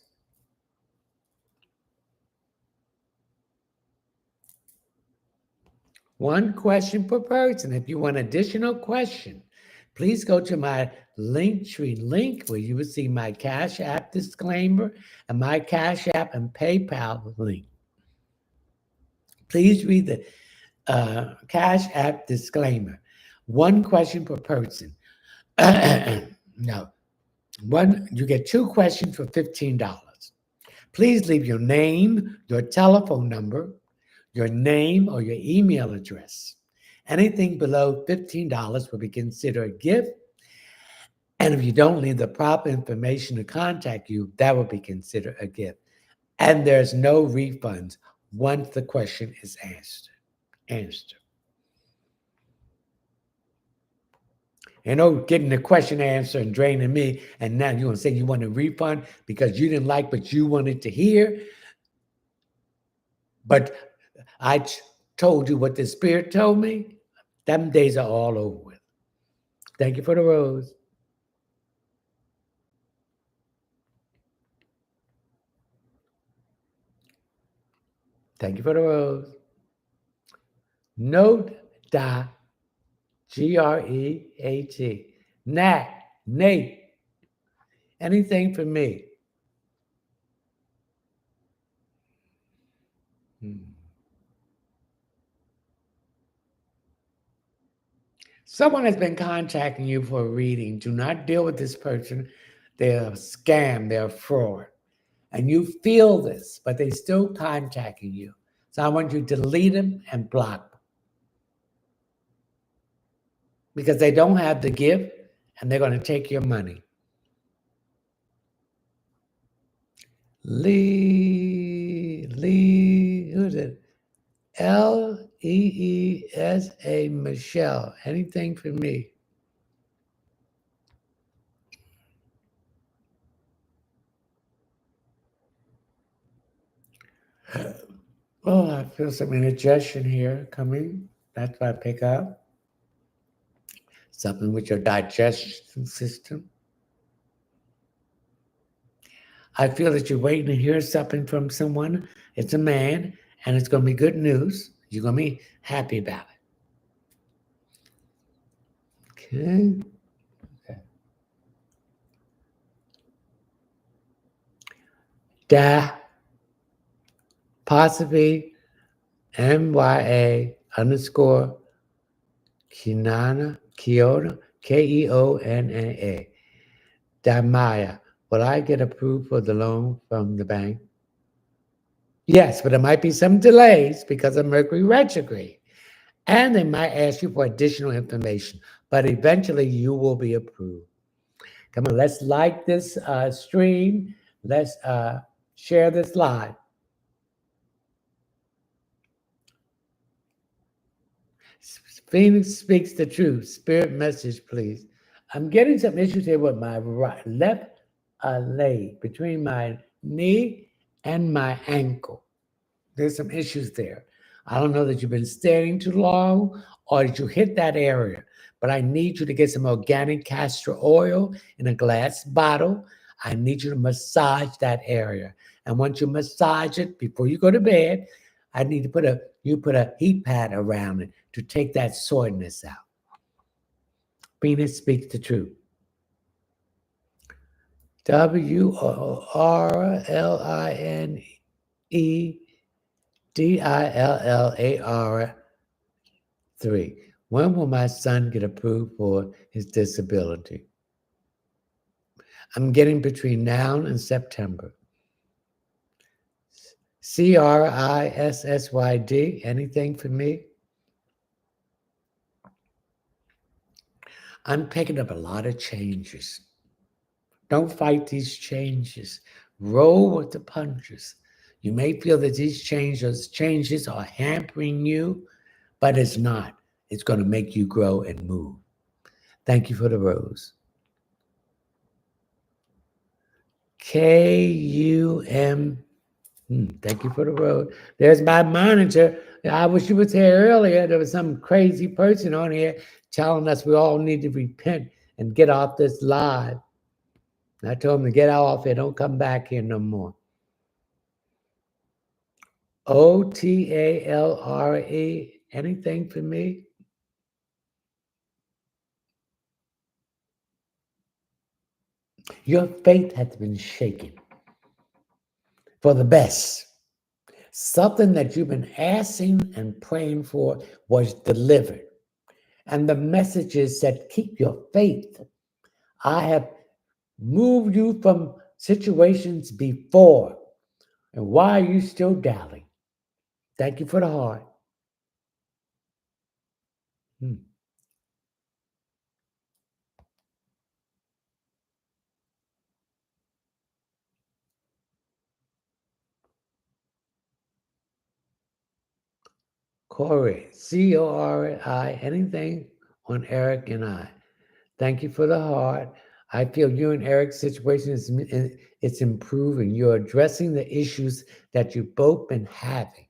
One question per person. If you want additional question, please go to my Linktree link where you will see my Cash App disclaimer and my Cash App and PayPal link. Please read the Cash App disclaimer. One question per person. No, you get 2 questions for $15. Please leave your name, your telephone number, your name or your email address. Anything below $15 will be considered a gift. And if you don't leave the proper information to contact you, that will be considered a gift. And there's no refunds once the question is answered. You know, getting the question answered and draining me, and now you're going to say you want a refund because you didn't like what you wanted to hear. But I told you what the Spirit told me. Them days are all over with. Thank you for the rose. Thank you for the rose. Note da Great. Nate. Anything for me? Someone has been contacting you for a reading. Do not deal with this person. They're a scam. They're a fraud. And you feel this, but they're still contacting you. So I want you to delete them and block them. Because they don't have the gift and they're going to take your money. Who's it? Leesa Michelle. Anything for me? Oh, I feel some indigestion here coming. That's what I pick up. Something with your digestion system. I feel that you're waiting to hear something from someone. It's a man, and it's going to be good news. You're going to be happy about it. Okay. Da possibly MYA _ Keona, Keona. Damaya, will I get approved for the loan from the bank? Yes, but there might be some delays because of Mercury retrograde. And they might ask you for additional information, but eventually you will be approved. Come on, let's like this stream. Let's share this live. Phoenix speaks the truth. Spirit message, please. I'm getting some issues here with my left leg between my knee and my ankle. There's some issues there. I don't know that you've been standing too long or did you hit that area, but I need you to get some organic castor oil in a glass bottle. I need you to massage that area. And once you massage it before you go to bed, I need to put a heat pad around it to take that soreness out. Venus speaks the truth. WRLINEDILLAR3. When will my son get approved for his disability? I'm getting between now and September. CRISSYD, anything for me? I'm picking up a lot of changes. Don't fight these changes. Roll with the punches. You may feel that these changes are hampering you, but it's not. It's going to make you grow and move. Thank you for the rose. KUM. Thank you for the rose. There's my monitor. I wish you was here earlier. There was some crazy person on here telling us we all need to repent and get off this live. I told him to get off here. Don't come back here no more. OTALRE. Anything for me? Your faith has been shaken for the best. Something that you've been asking and praying for was delivered. And the message is that keep your faith. I have moved you from situations before. And why are you still doubting? Thank you for the heart. Corey, CORI, anything on Eric and I. Thank you for the heart. I feel you and Eric's situation is it's improving. You're addressing the issues that you've both been having.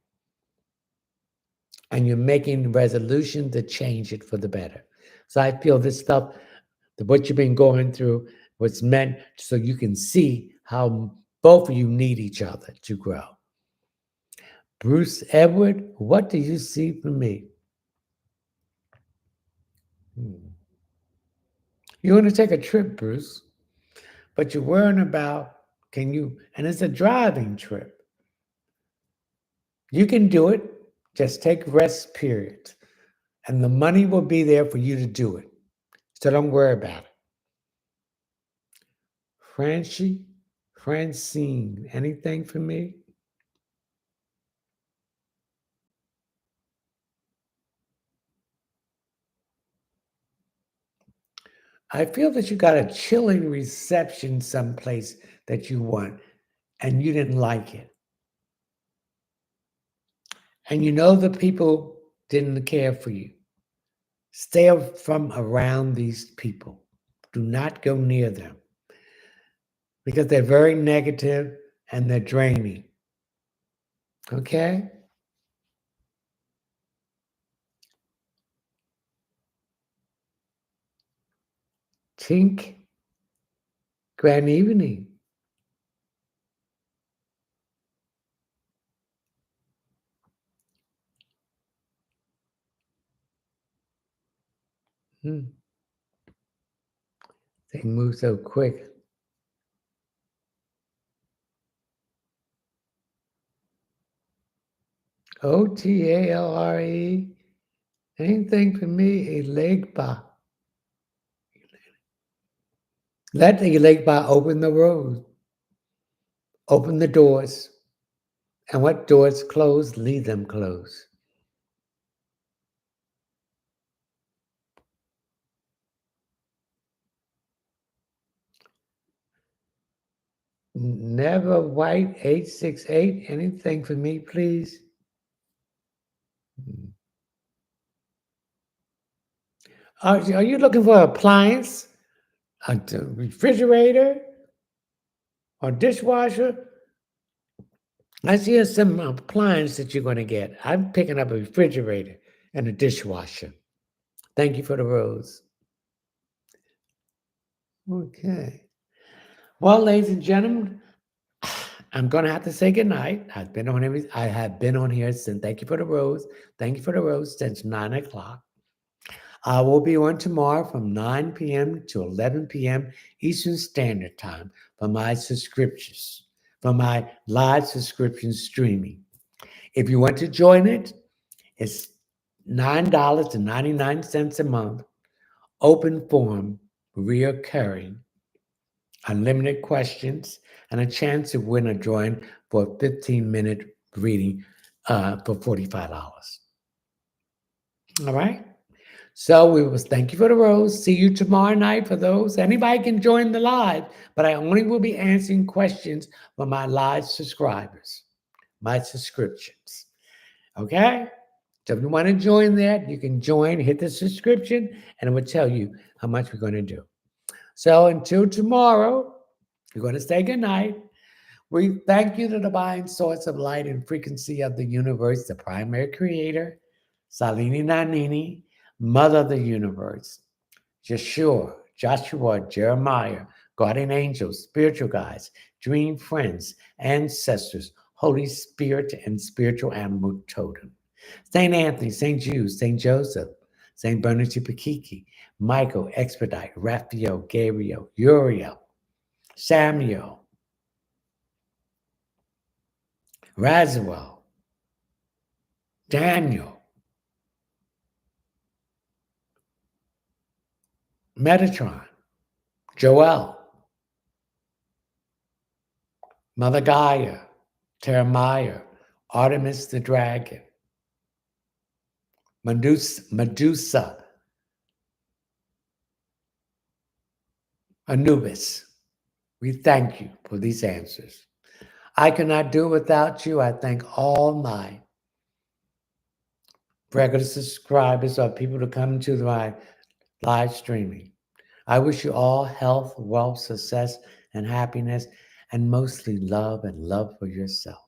And you're making resolution to change it for the better. So I feel this stuff, what you've been going through, was meant so you can see how both of you need each other to grow. Bruce Edward, what do you see for me? You want to take a trip, Bruce, but you're worrying about, and it's a driving trip. You can do it, just take rest periods, and the money will be there for you to do it. So don't worry about it. Francine, anything for me? I feel that you got a chilling reception someplace that you want, and you didn't like it. And you know the people didn't care for you. Stay from around these people. Do not go near them because they're very negative and they're draining. Okay? Tink, grand evening. They move so quick. OTALRE. Anything for me, Elegba. Let the Elegba open the road, open the doors, and what doors close, leave them closed. Never White 868. Anything for me, please? Are you looking for an appliance, refrigerator, or dishwasher? I see some appliance that you're going to get. I'm picking up a refrigerator and a dishwasher. Thank you for the rose. Okay. Well, ladies and gentlemen, I'm going to have to say goodnight. I have been on here since. Thank you for the rose. Thank you for the rose since 9 o'clock. I will be on tomorrow from 9 p.m. to 11 p.m. Eastern Standard Time for my subscriptions, for my live subscription streaming. If you want to join it, it's $9.99 a month, open forum, reoccurring, unlimited questions, and a chance to win a drawing for a 15-minute reading for $45. All right? So we will thank you for the rose. See you tomorrow night for those. Anybody can join the live, but I only will be answering questions for my live subscribers, my subscriptions. Okay? So if you want to join that, you can join, hit the subscription, and it will tell you how much we're going to do. So until tomorrow, we're going to say goodnight. We thank you, the divine source of light and frequency of the universe, the primary creator, Salini Nanini, Mother of the universe, Yeshua, Joshua, Jeremiah, guardian angels, spiritual guides, dream friends, ancestors, Holy Spirit, and spiritual animal totem. St. Anthony, St. Jude, St. Joseph, St. Bernardine Pakiki, Michael, Expedite, Raphael, Gabriel, Uriel, Samuel, Raziel, Daniel, Metatron, Joel, Mother Gaia, Jeremiah, Artemis the dragon, Medusa, Anubis. We thank you for these answers. I cannot do it without you. I thank all my regular subscribers or people to come to my live streaming. I wish you all health, wealth, success, and happiness, and mostly love and love for yourself.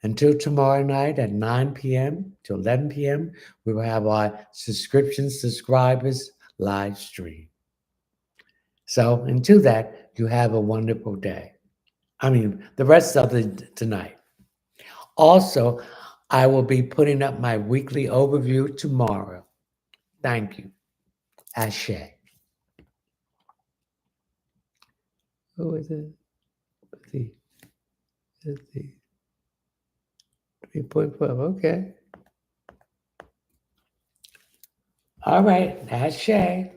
Until tomorrow night at 9 p.m. to 11 p.m., we will have our subscribers live stream. So until that, you have a wonderful day. The rest of the tonight. Also, I will be putting up my weekly overview tomorrow. Thank you. Ashe. Who is it? Let's see. 3.5. Okay. All right. Ashe.